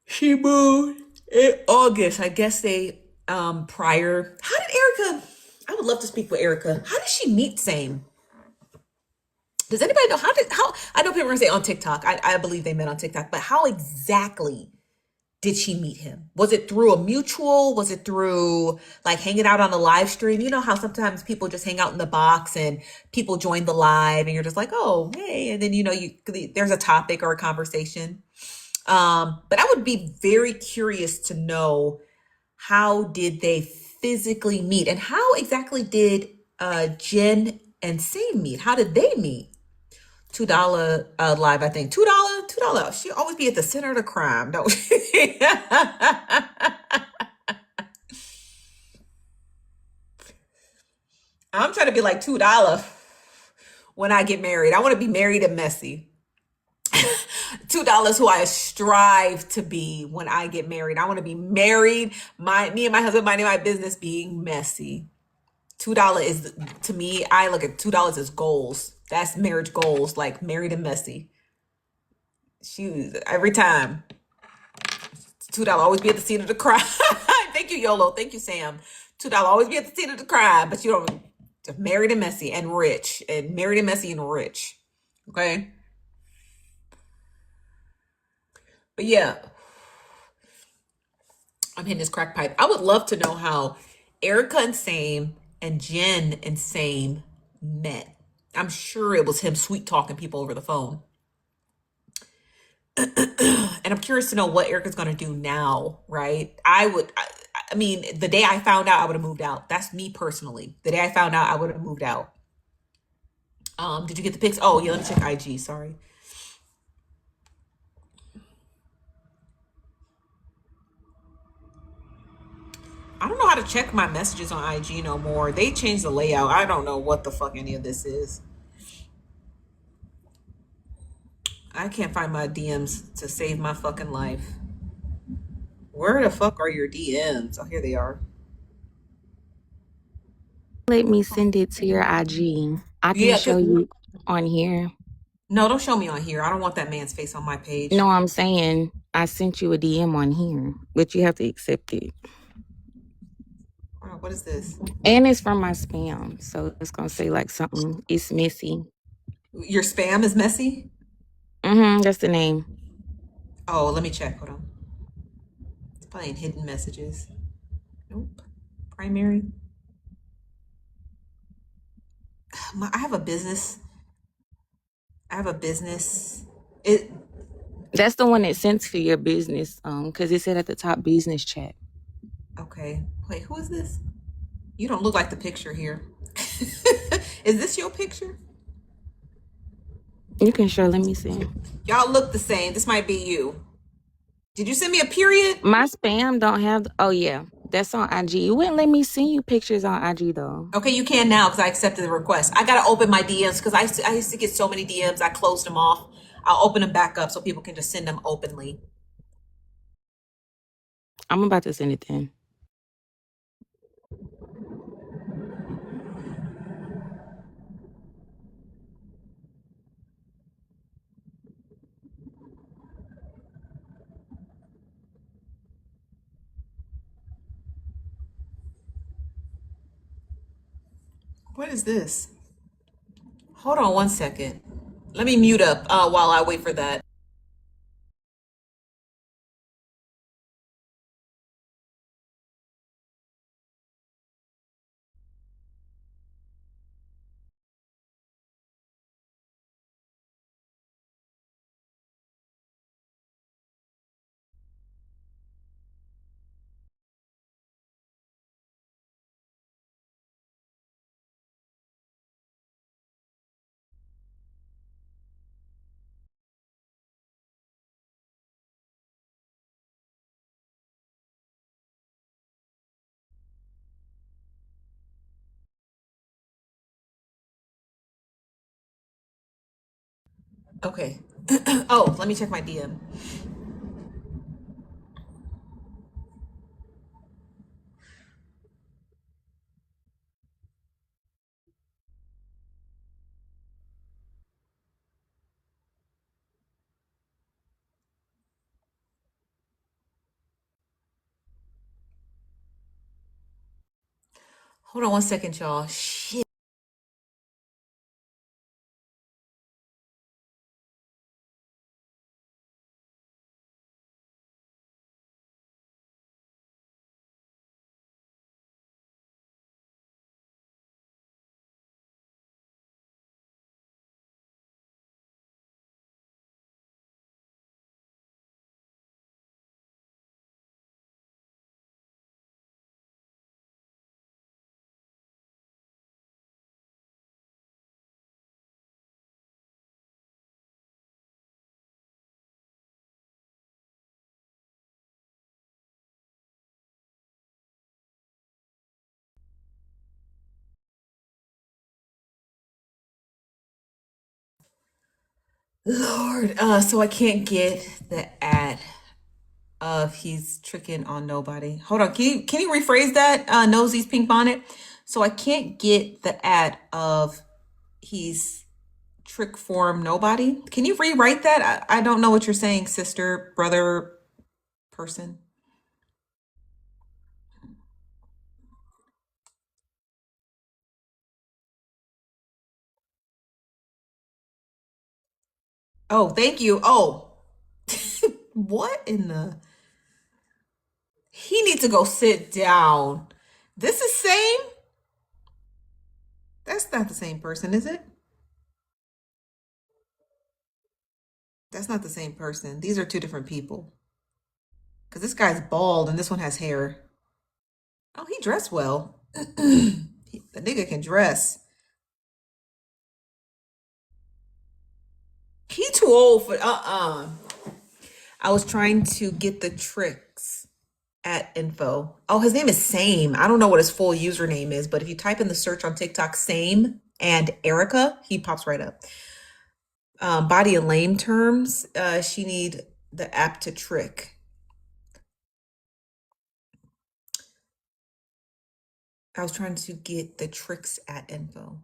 she moved in August. I guess they prior. How did Erica? I would love to speak with Erica. How did she meet Same? Does anybody know how I know people are gonna say on TikTok. I believe they met on TikTok, but how exactly did she meet him? Was it through a mutual? Was it through like hanging out on a live stream? You know how sometimes people just hang out in the box and people join the live and you're just like, oh, hey. And then, there's a topic or a conversation. But I would be very curious to know, how did they physically meet and how exactly did Jen and Sam meet? How did they meet? $2 live, I think. $2. She always be at the center of the crime, don't she? I'm trying to be like $2 when I get married. I want to be married and messy. $2 who I strive to be when I get married. I want to be married. Me and my husband minding my business, being messy. $2 is, to me, I look at $2 as goals. That's marriage goals, like married and messy. Shoes every time. $2 always be at the scene of the crime. Thank you, YOLO. Thank you, Sam. $2 always be at the scene of the crime, but you don't. Married and messy and rich, and married and messy and rich. Okay, but yeah, I'm hitting this crack pipe. I would love to know how Erica and Sam and Jen and Sam met. I'm sure it was him sweet talking people over the phone. And I'm curious to know what Erica's gonna do now, right? I mean, the day I found out, I would have moved out. That's me personally. The day I found out, I would have moved out. Did you get the pics? Oh yeah, let me check IG. Sorry. I don't know how to check my messages on IG no more. They changed the layout. I don't know what the fuck any of this is. I can't find my DMs to save my fucking life. Where the fuck are your DMs? Oh, here they are. Let me send it to your IG. I can Yeah, show you on here. no, don't show me on here. I don't want that man's face on my page. No, I'm saying I sent you a DM on here, but you have to accept it. Oh, what is this? And it's from my spam, so it's gonna say like something. It's messy. Your spam is messy? That's the name. Oh, let me check. Hold on. It's probably in hidden messages. Nope. Primary. I have a business. I have a business. It That's the one that sent to your business, because it said at the top business chat. okay. Wait, who is this? You don't look like the picture here. Is this your picture? You can show. Let me see. Y'all look the same. This might be you. Did you send me a period? My spam don't have. Oh yeah, that's on IG. You wouldn't let me send you pictures on IG though. Okay, you can now because I accepted the request. I gotta open my DMs because I used to get so many DMs. I closed them off. I'll open them back up so people can just send them openly. I'm about to send it then. What is this? Hold on one second. Let me mute up while I wait for that. Okay. Oh, let me check my DM. Hold on one second, y'all. Shit. Lord, so I can't get the ad of he's tricking on nobody. Hold on, can you rephrase that? Nosy's pink bonnet. So I can't get the ad of he's trick form nobody. Can you rewrite that? I don't know what you're saying, sister, brother, person. Oh, thank you. Oh, what in the? He needs to go sit down. This is same. That's not the same person, is it? That's not the same person. These are two different people. Because this guy's bald and this one has hair. Oh, he dressed well. The nigga can dress. He too old for I was trying to get the tricks at info. Oh, his name is Same. I don't know what his full username is, but if you type in the search on TikTok Same and Erica, he pops right up. Body and lame terms. She need the app to trick. I was trying to get the tricks at info.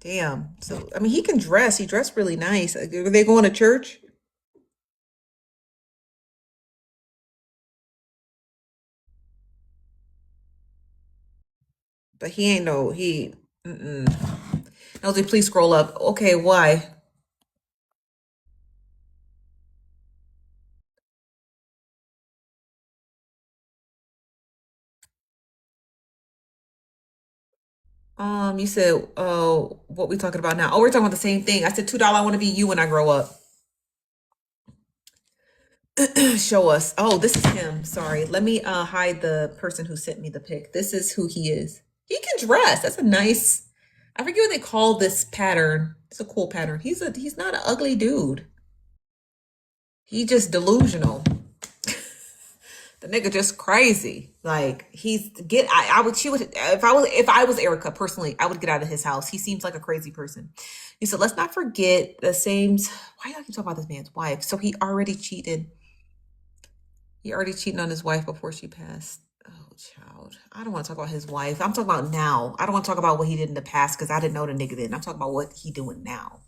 Damn. So I mean, he can dress. He dressed really nice. Were they going to church? But he ain't no he. Mm-mm. Nosy, please scroll up. Okay, why? You said, what we talking about now? Oh, we're talking about the same thing. I said $2. I want to be you when I grow up. Show us. Oh, this is him. Sorry. Let me hide the person who sent me the pic. This is who he is. He can dress. That's a nice. I forget what they call this pattern. It's a cool pattern. He's not an ugly dude. He just delusional. The nigga just crazy. Like he's get. I would she would if I was Erica personally, I would get out of his house. He seems like a crazy person. He said, let's not forget the same. Why do I keep talking about this man's wife? So he already cheated. He already cheated on his wife before she passed. Oh, child. I don't want to talk about his wife. I'm talking about now. I don't want to talk about what he did in the past because I didn't know the nigga then. I'm talking about what he doing now.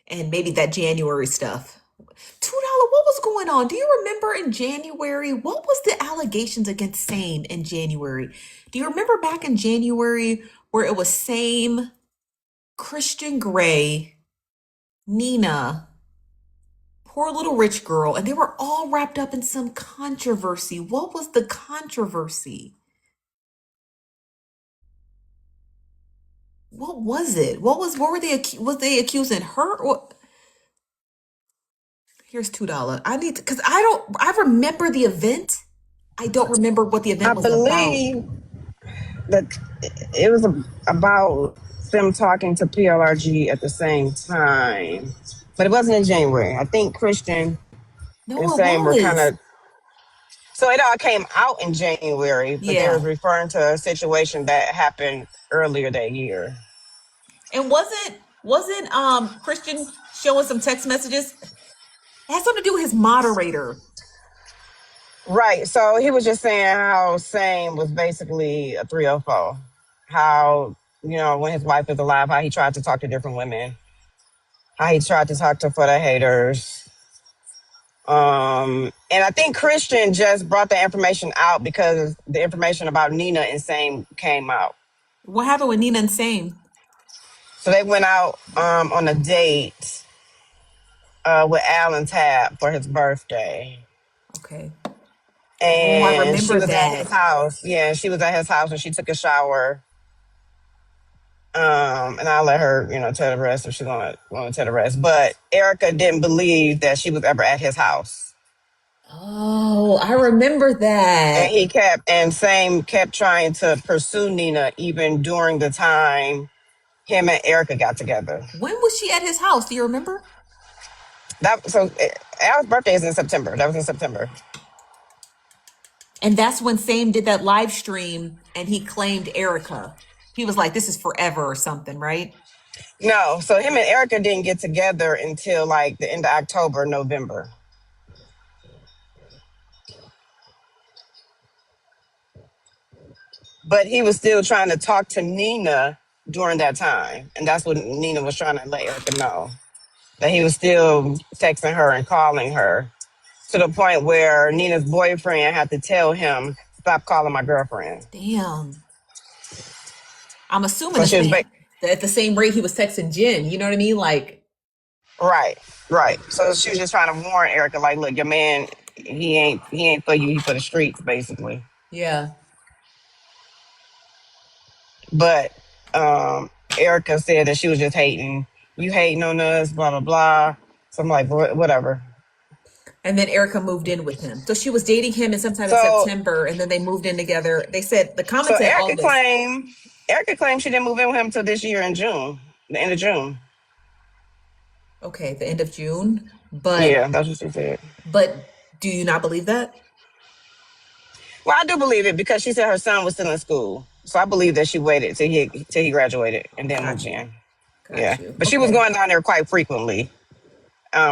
And maybe that January stuff. $2, what was going on? Do you remember in January? What was the allegations against Same in January? Do you remember back in January where it was Same, Christian Grey, Nina, poor little rich girl, and they were all wrapped up in some controversy. What was the controversy? What was it? What were they was they accusing her? Or here's $2. I need to because I remember the event. I don't remember what the I event was about. believe that it was about them talking to PLRG at the same time, but it wasn't in January. I think Christian and No, it Same were kind was. of. So it all came out in January, but they was Yeah. referring to a situation that happened earlier that year. And wasn't Christian showing some text messages? It has something to do with his moderator. Right. So he was just saying how Same was basically a 304. How, when his wife was alive, how he tried to talk to different women, how he tried to talk to for the haters. And I think Christian just brought the information out because the information about Nina and Same came out. What happened with Nina and Same? So they went out on a date with Alan Tabb for his birthday. Okay. Oh, I And she remember was at his that. house. Yeah, she was at his house and she took a shower. And I'll let her, tell the rest if she want to tell the rest. But Erica didn't believe that she was ever at his house. Oh, I remember And that. Same kept trying to pursue Nina even during the time him and Erica got together. When was she at his house? Do you remember? Al's birthday is in September. That was in September. And that's when Same did that live stream and he claimed Erica. He was like, this is forever or something, right? No, so him and Erica didn't get together until like the end of October, November. But he was still trying to talk to Nina during that time. And that's what Nina was trying to let Erica know. That he was still texting her and calling her to the point where Nina's boyfriend had to tell him, stop calling my girlfriend. Damn. I'm assuming So she was at the same rate he was texting Jen. You know what I mean? Like, right, right. So she was just trying to warn Erica, like, look, your man, he ain't for you, he for the streets, basically. yeah. But Erica said that she was just hating. You hating on us, blah blah blah. So I'm like, whatever. And then Erica moved in with him. So she was dating him in sometime in So September, and then they moved in together. They said the so comment said August. Erica claimed she didn't move in with him until this year in June, the end of June. Okay, the end of June. Yeah, that's what she said. But do you not believe that? Well, I do believe it because she said her son was still in school. So I believe that she waited till he graduated and then moved Got you. in. Got Yeah, you. but she was Okay. going down there quite frequently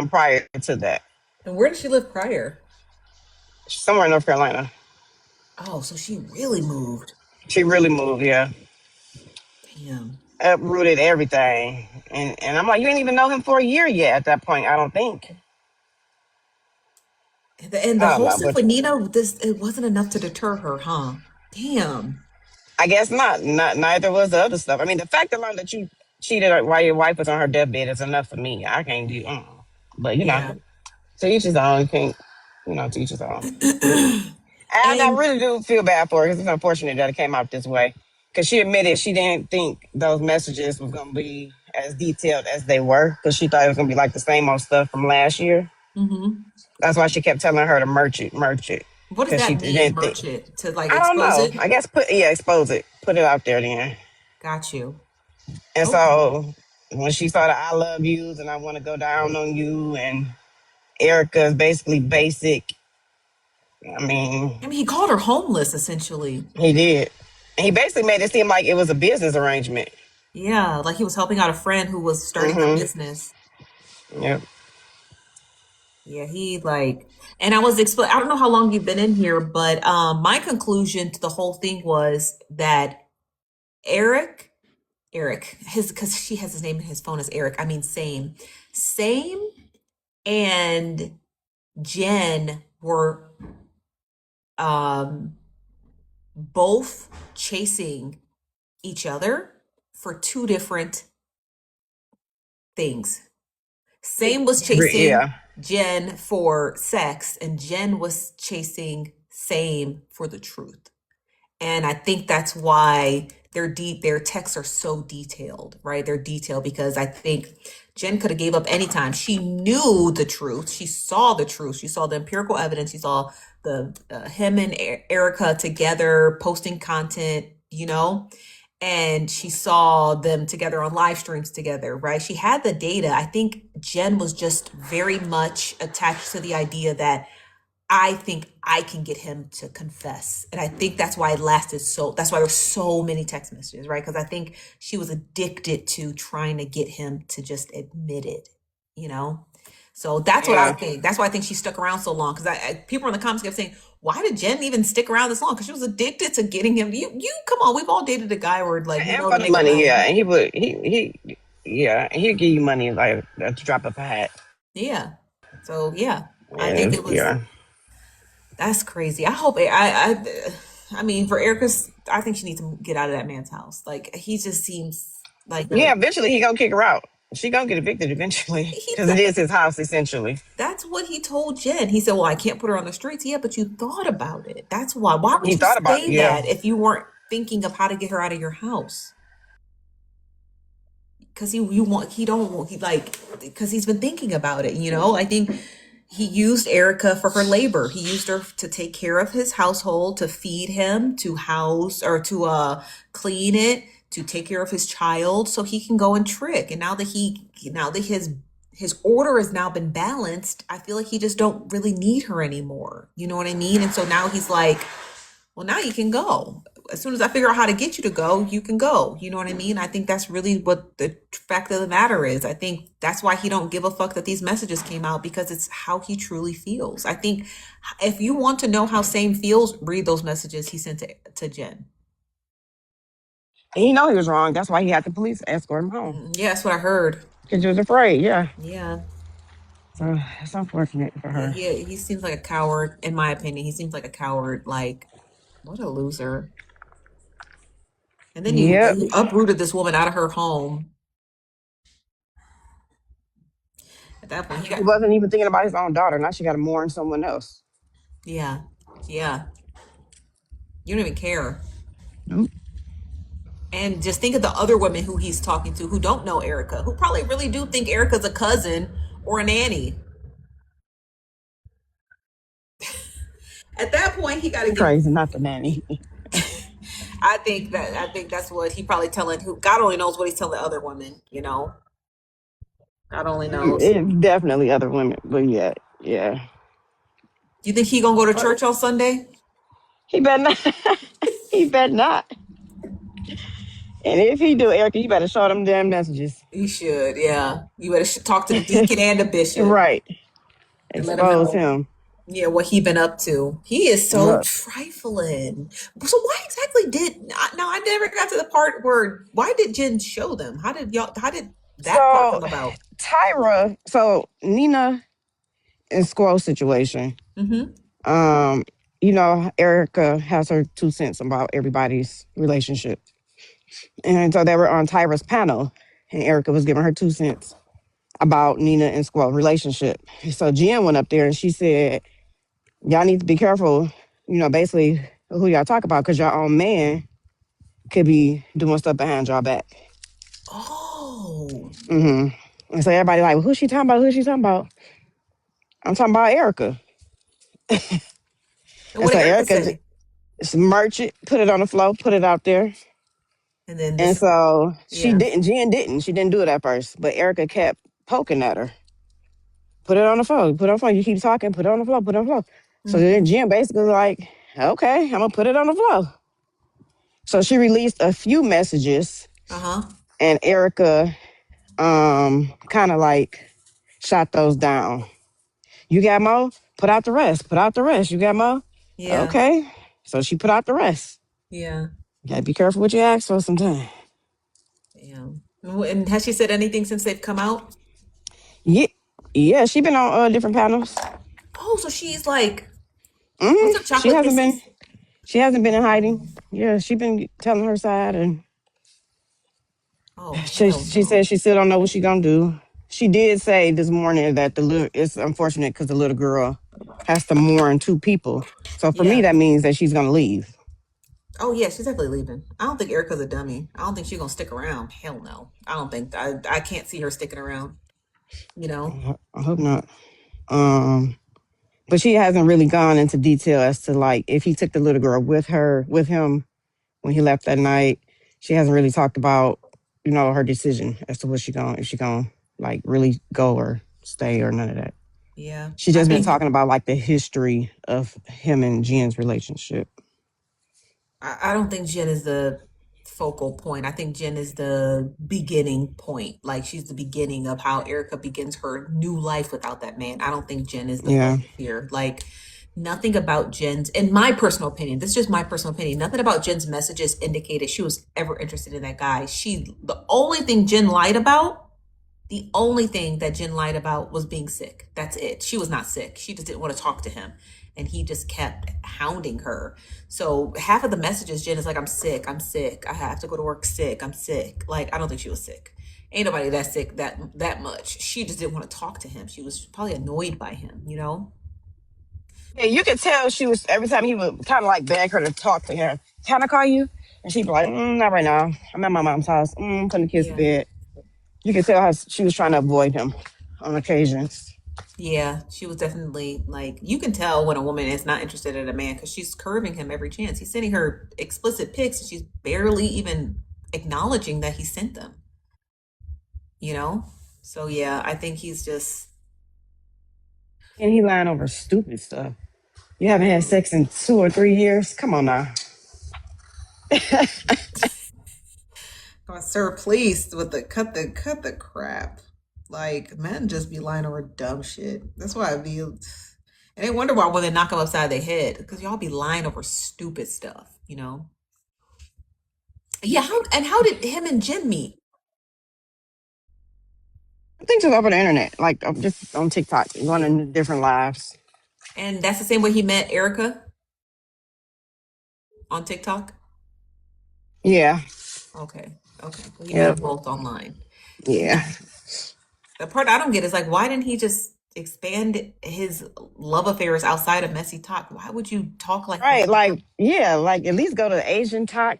prior to that. And where did she live prior? Somewhere in North Carolina. Oh, so she really moved. She really moved. Yeah, Damn. uprooted everything, and I'm like, you ain't even know him for a year yet. At that point, I don't think. And the I don't whole know, stuff but with Nina, this it wasn't enough to deter her, huh? Damn. I guess not. Not neither was the other stuff. I mean, the fact alone that you cheated while your wife was on her deathbed is enough for me. I can't do. But Yeah. to each his own. You can't, to each his own. And I And really do feel bad for her because it's unfortunate that it came out this way. Because she admitted she didn't think those messages was going to be as detailed as they were. Because she thought it was going to be like the same old stuff from last year. mhm. That's why she kept telling her to merch it. What does Because she that mean, didn't think. merch it? To like I don't expose know. it? I guess expose it. Put it out there then. Got you. And Okay. so when she started I love yous and I want to go down on you and Erica's basically basic. I mean, I mean, he called her homeless essentially. he did. And he basically made it seem like it was a business arrangement. Yeah, like he was helping out a friend who was starting her Mm-hmm. business. Yep. Yeah, he like, and I was explain. I don't know how long you've been in here, but my conclusion to the whole thing was that Eric, his because she has his name in his phone as Eric. I mean, same, and Jen were um both chasing each other for two different things. Same was chasing Yeah. Jen for sex, and Jen was chasing Same for the truth. And I think that's why their texts are so detailed, right? They're detailed because I think Jen could have gave up anytime. She knew the truth. She saw the truth. She saw the empirical evidence. She saw the him and Erica together posting content, and she saw them together on live streams together, right? She had the data. I think Jen was just very much attached to the idea that I think I can get him to confess. And I think that's why it lasted that's why there's so many text messages, right? Because I think she was addicted to trying to get him to just admit it, you know? So that's what I Yeah. think. That's why I think she stuck around so long. Because people in the comments kept saying, why did Jen even stick around this long? Because she was addicted to getting him. You come on, we've all dated a guy where like, And to for the make him money, mad. yeah. And yeah, and he'd give you money like at the drop of a hat. Yeah. So yeah, I think And it was yeah. That's crazy. I hope I mean for Erica's I think she needs to get out of that man's house. Like he just seems like Yeah, eventually he gonna kick her out. She gonna get evicted eventually. he Because it is his house essentially. that's what he told Jen. He said, "Well, I can't put her on the streets." Yeah, but you thought about it. That's why. Why would He you thought about say yeah. that if you weren't thinking of how to get her out of your house? Because he don't want he like because he's been thinking about it. I think he used Erica for her labor. He used her to take care of his household, to feed him, to house or to clean it, to take care of his child, so he can go and trick. And now that his order has now been balanced, I feel like he just don't really need her anymore. You know what I mean? And so now he's like, well, now you can go. as soon as I figure out how to get you to go, you can go. You know what I mean? I think that's really what the fact of the matter is. I think that's why he don't give a fuck that these messages came out because it's how he truly feels. I think if you want to know how Same feels, read those messages he sent to Jen. And he know he was wrong. That's why he had the police escort him home. Yeah, that's what I heard. Because he was afraid, yeah. Yeah. So it's unfortunate for Yeah, her. he seems like a coward, in my opinion. He seems like a coward. Like, what a loser. And then Yep. you uprooted this woman out of her home. At that point, he He got, wasn't even thinking about his own daughter. Now she got to mourn someone else. yeah, yeah. You don't even care. Nope. And just think of the other women who he's talking to who don't know Erica, who probably really do think Erica's a cousin or a nanny. At that point, he got to give. Crazy, not the nanny. I think that's what he probably telling. Who God only knows what he's telling the other women. You know, God only knows. It's definitely other women, but yeah, yeah. You think he gonna go to But church on Sunday? he better not. He better not. And if he do, Erica, you better show them damn messages. He should. Yeah, you better talk to the deacon and the bishop Right. and let him Expose know. him. Yeah, what he been up to. He is so Right. trifling. So why exactly did no, I never got to the part where why did Jen show them? How did that part So come about? so Nina and Squirrel situation. Mm-hmm. Um, Erica has her 2 cents about everybody's relationship. And so they were on Tyra's panel, and Erica was giving her 2 cents about Nina and Squirrel relationship. So Jen went up there and she said, y'all need to be careful, basically who y'all talk about, because your own man could be doing stuff behind your back. Oh. Hmm. And so everybody like, well, who's she talking about? Who's she talking about? I'm talking about Erica. And And what so did Erica Erica say? just merch it, put it on the floor, put it out there. And then And this, so yeah. Jen didn't. She didn't do it at first, but Erica kept poking at her. Put it on the phone, put it on the phone. You keep talking, put it on the floor, put it on the floor. So then Mm-hmm. Jen basically like, okay, I'm gonna put it on the floor. So she released a few messages Uh-huh. and Erica kind of like shot those down. You got more? Put out the rest. Put out the rest. You got more? Yeah. Okay. So she put out the rest. Yeah. You gotta be careful what you ask for sometimes. Yeah. And has she said anything since they've come out? Yeah, yeah, she been on different panels. Oh, so she's like, what's Hmm. up, Chocolate Kisses? She hasn't been in hiding. Yeah, she been telling her side, and Oh, hell she no. said she still don't know what she gonna do. She did say this morning that it's unfortunate because the little girl has to mourn two people. So for me, Yeah. that means that she's gonna leave. Oh yeah, she's definitely leaving. I don't think Erica's a dummy. I don't think she's gonna stick around. Hell no. I don't think I can't see her sticking around. You know? I hope not. Um, but she hasn't really gone into detail as to like if he took the little girl with him when he left that night. She hasn't really talked about her decision as to what she going if she going like really go or stay or none of that. Yeah. She I just been think talking about like the history of him and Jen's relationship. I don't think Jen is the focal point. I think Jen is the beginning point. Like she's the beginning of how Erica begins her new life without that man. I don't think Jen is the Yeah. focus here. Like nothing about Jen's, in my personal opinion, this is just my personal opinion, nothing about Jen's messages indicated she was ever interested in that guy. The only thing Jen lied about, the only thing that Jen lied about was being sick. That's it. She was not sick. She just didn't want to talk to him. And he just kept hounding her. So half of the messages, Jen is like, I'm sick. I'm sick. I have to go to work sick. I'm sick. Like, I don't think she was sick. Ain't nobody that sick that much. She just didn't want to talk to him. She was probably annoyed by him, you know? Yeah, you could tell she was every time he would kind of like beg her to talk to her. Can I call you? And she'd be like, not right now. I'm at my mom's house. Putting the kids to Yeah. bed. You could tell how she was trying to avoid him on occasions. Yeah, she was definitely like, you can tell when a woman is not interested in a man because she's curving him every chance. He's sending her explicit pics and she's barely even acknowledging that he sent them, you know? So yeah, I think he's just, And he lying over stupid stuff. You haven't had sex in 2 or 3 years? Come on now. Oh, sir, please with the cut the crap. Like men just be lying over dumb shit. That's why I be, and they wonder why when they knock them upside their head because y'all be lying over stupid stuff, you know. Yeah, how did him and Jen meet? I think just over the internet, like just on TikTok, going into different lives. And that's the same way he met Erica on TikTok. Yeah. Okay, okay. So he met them Yep. both online. Yeah. The part I don't get is like, why didn't he just expand his love affairs outside of messy talk? Why would you talk like Right. that? Like, yeah, like at least go to Asian talk,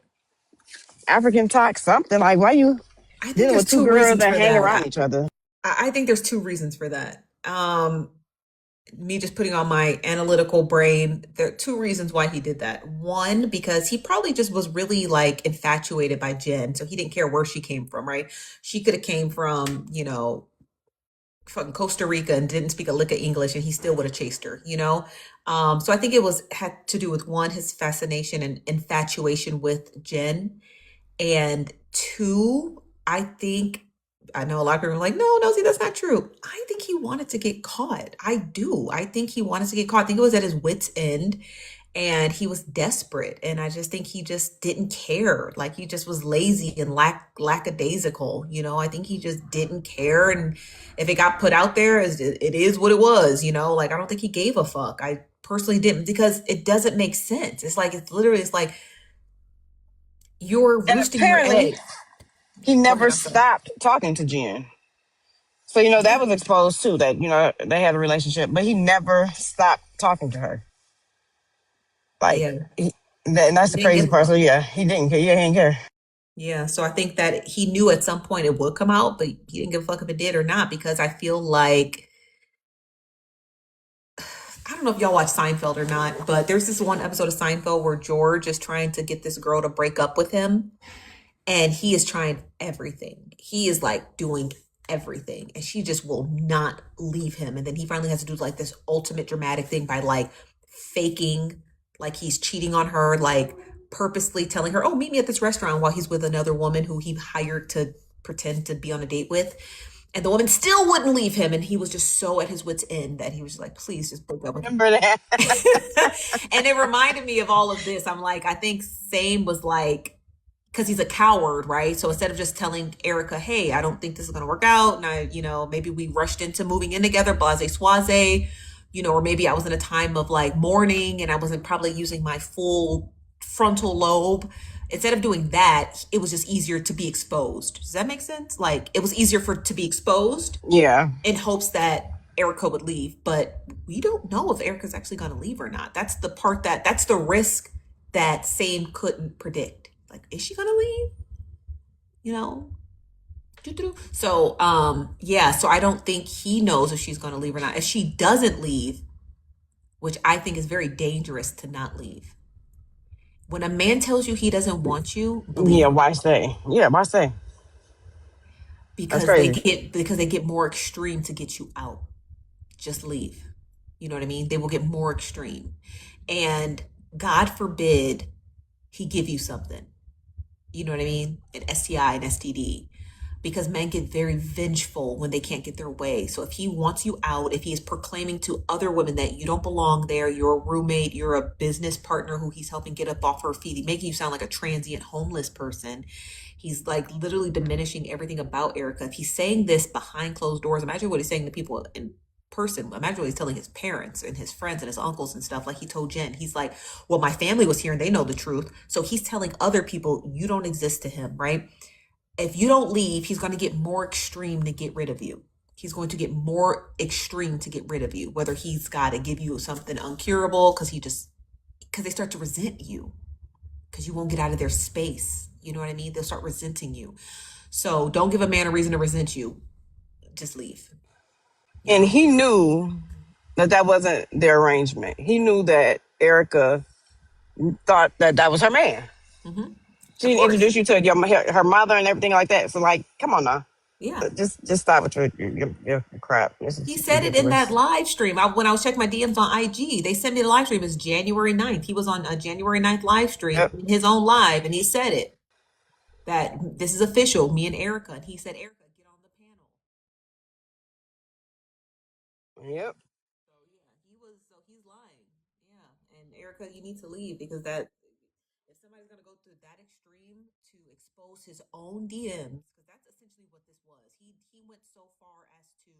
African talk, something. Like, why you I think dealing there's with two two girls reasons that for hang that. around each other? I think there's two reasons for that. Me just putting on my analytical brain, there are two reasons why he did that. One, because he probably just was really like infatuated by Jen, so he didn't care where she came from, right? She could have came from, fucking Costa Rica and didn't speak a lick of English, and he still would have chased her, you know. So I think it was had to do with one, his fascination and infatuation with Jen, and two, I know a lot of people are like, no, Nosy, that's not true. I think he wanted to get caught. I do. I think he wanted to get caught. I think it was at his wits' end and he was desperate. And I just think he just didn't care. Like he just was lazy and lackadaisical. You know, I think he just didn't care. And if it got put out there, it is what it was, you know, like I don't think he gave a fuck. I personally didn't because it doesn't make sense. It's like you're And roosting your apparently, eggs. he Go ahead, never I'm sorry. stopped talking to Jen. So, that Yeah. was exposed too, that, they had a relationship, but he never stopped talking to her. Like, Yeah. and that's He the didn't crazy give a part. So, fuck. yeah, he didn't care. Yeah, he didn't care. Yeah. So I think that he knew at some point it would come out, but he didn't give a fuck if it did or not because I feel like I don't know if y'all watch Seinfeld or not, but there's this one episode of Seinfeld where George is trying to get this girl to break up with him. And he is trying everything. He is like doing everything. And she just will not leave him. And then he finally has to do like this ultimate dramatic thing by like faking like he's cheating on her, like purposely telling her, oh, meet me at this restaurant while he's with another woman who he hired to pretend to be on a date with. And the woman still wouldn't leave him. And he was just so at his wits' end that he was just like, please just break up with me. Remember that? And it reminded me of all of this. I'm like, I think Same was like, because he's a coward, right? So instead of just telling Erica, hey, I don't think this is going to work out. And maybe we rushed into moving in together, blase soise, or maybe I was in a time of like mourning and I wasn't probably using my full frontal lobe. Instead of doing that, it was just easier to be exposed. Does that make sense? Like it was easier to be exposed Yeah. in hopes that Erica would leave. But we don't know if Erica's actually going to leave or not. That's the risk that Same couldn't predict. Like, is she gonna leave? You know? So, yeah, so I don't think he knows if she's gonna leave or not. If she doesn't leave, which I think is very dangerous to not leave. When a man tells you he doesn't want you, believe Yeah, him why stay? Yeah, why stay? That's because crazy. they get more extreme to get you out. Just leave. You know what I mean? They will get more extreme. And God forbid he give you something. You know what I mean? An STI, an STD. Because men get very vengeful when they can't get their way. So if he wants you out, if he is proclaiming to other women that you don't belong there, you're a roommate, you're a business partner who he's helping get up off her feet, he's making you sound like a transient homeless person. He's like literally diminishing everything about Erica. If he's saying this behind closed doors, imagine what he's saying to people in person. Imagine what he's telling his parents and his friends and his uncles and stuff. Like he told Jen, he's like, well, my family was here and they know the truth. So he's telling other people you don't exist to him, right? If you don't leave, he's going to get more extreme to get rid of you. He's going to get more extreme to get rid of you, whether he's got to give you something uncurable because they start to resent you because you won't get out of their space. You know what I mean? They'll start resenting you. So don't give a man a reason to resent you. Just leave, you And know? he knew that wasn't their arrangement. He knew that Erica thought that was her man. Hmm. She Of didn't course. introduce you to her mother and everything like that. So, like, come on now. Yeah. Just stop with your crap. This He is said it in that ridiculous. live stream. When I was checking my DMs on IG, they sent me the live stream. It's January 9th. He was on a January 9th live stream Yep. in his own live, and he said it that this is official, me and Erica. And he said, Erica, get on the panel. Yep. So yeah, so he's lying. Yeah. And Erica, you need to leave because that if somebody's gonna go through that extreme to expose his own DMs, because that's essentially what this was. He went so far as to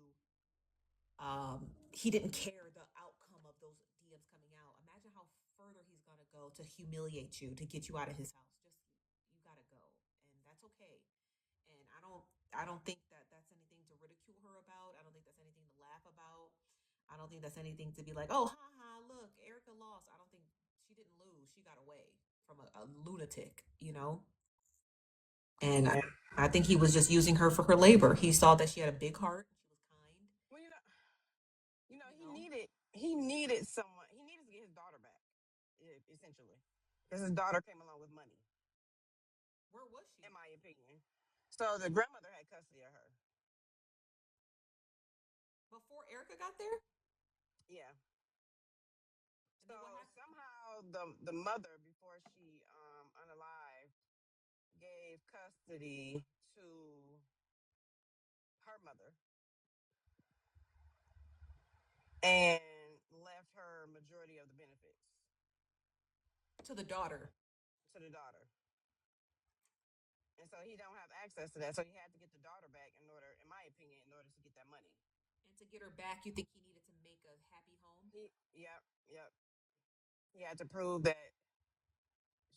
he didn't care the outcome of those DMs coming out. Imagine how further he's gonna go to humiliate you to get you out of his house. Just you gotta go, and that's okay. And I don't think that that's anything to ridicule her about. I don't think that's anything to laugh about. I don't think that's anything to be like, oh, ha ha, look, Erica lost. I don't think she didn't lose. She got away from a lunatic, you know. And Yeah. I think he was just using her for her labor. He saw that she had a big heart. She was kind, Well, you know. he needed someone. He needed to get his daughter back, essentially, because his daughter came along with money, Where was she? in my opinion. So the grandmother had custody of her. Before Erica got there? Yeah. And So then what happened? somehow the mother, before she unalived, gave custody to her mother and left her majority of the benefits To the daughter. to the daughter. And so he don't have access to that. So he had to get the daughter back in order, in my opinion, in order to get that money. And to get her back, you think he needed to make a happy home? Yep. He had to prove that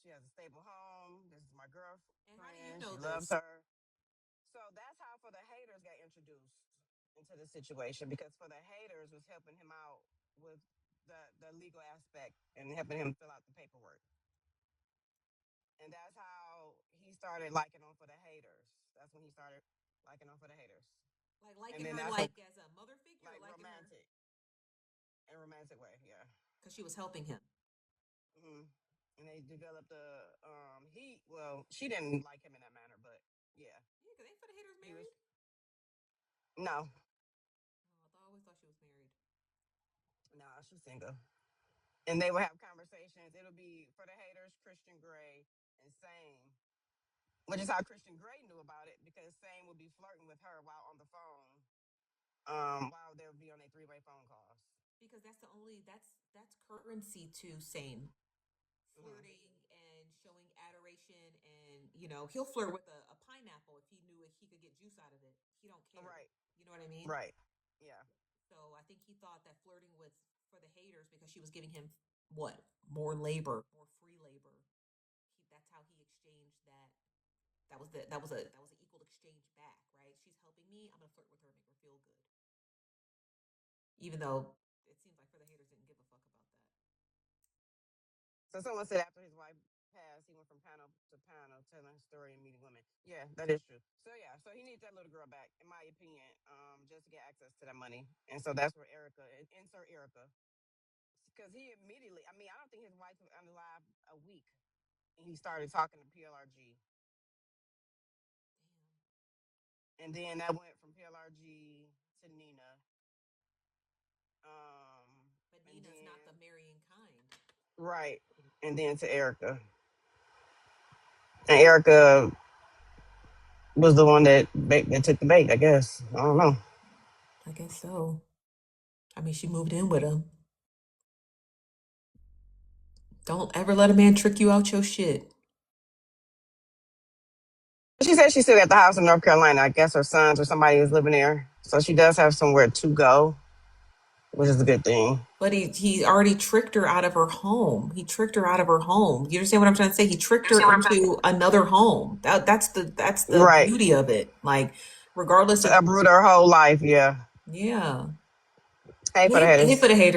she has a stable home. This is my And how do you girlfriend. She know loves this? her. So that's how for the haters got introduced into the situation, because for the haters was helping him out with the legal aspect and helping him fill out the paperwork. And that's how he started liking on for the haters. That's when he started liking on for the haters. Like And liking then her that's like as a mother figure, or like liking her romantic, in a romantic way, yeah. because she was helping him. Hmm. And they developed she didn't like him in that manner, but yeah, Yeah, because ain't for the haters he was married? no, Oh, I always thought she was married. no, she's single. And they would have conversations. It'll be for the haters, Christian Grey and Same, which is how Christian Grey knew about it, because Same would be flirting with her while on the phone, while they would be on a three-way phone calls. Because that's currency to same. Hmm. Flirting and showing adoration, and he'll flirt with a pineapple if he knew he could get juice out of it. He don't care. Right, You know what I mean? right, yeah. So I think he thought that flirting with for the haters because she was giving him what more labor, more free labor. That's how he exchanged that. That was an equal exchange back, right? She's helping me. I'm gonna flirt with her, make her feel good, even though it seems like for the haters didn't give a fuck about that. So someone said after his wife passed, he went from panel to panel telling his story and meeting women. Yeah, that is true. So yeah, so he needs that little girl back, in my opinion, just to get access to that money. And so that's where insert Erica, because he immediately. I mean, I don't think his wife was alive a week, and he started talking to PLRG, and then that went from PLRG to Nina, But and Nina's not the then marrying kind. right, and then to Erica, and Erica was the one that took the bait. I guess I don't know. I guess so. I mean, she moved in with him. Don't ever let a man trick you out your shit. She said she's still at the house in North Carolina. I guess her sons or somebody is living there, so she does have somewhere to go, which is a good thing. But he already tricked her out of her home. He tricked her out of her home. You understand what I'm trying to say? He tricked her into another home. That's the Right, beauty of it. Like, regardless to of uproot her whole life. Yeah. yeah. Hey, for the Hit haters. for the haters.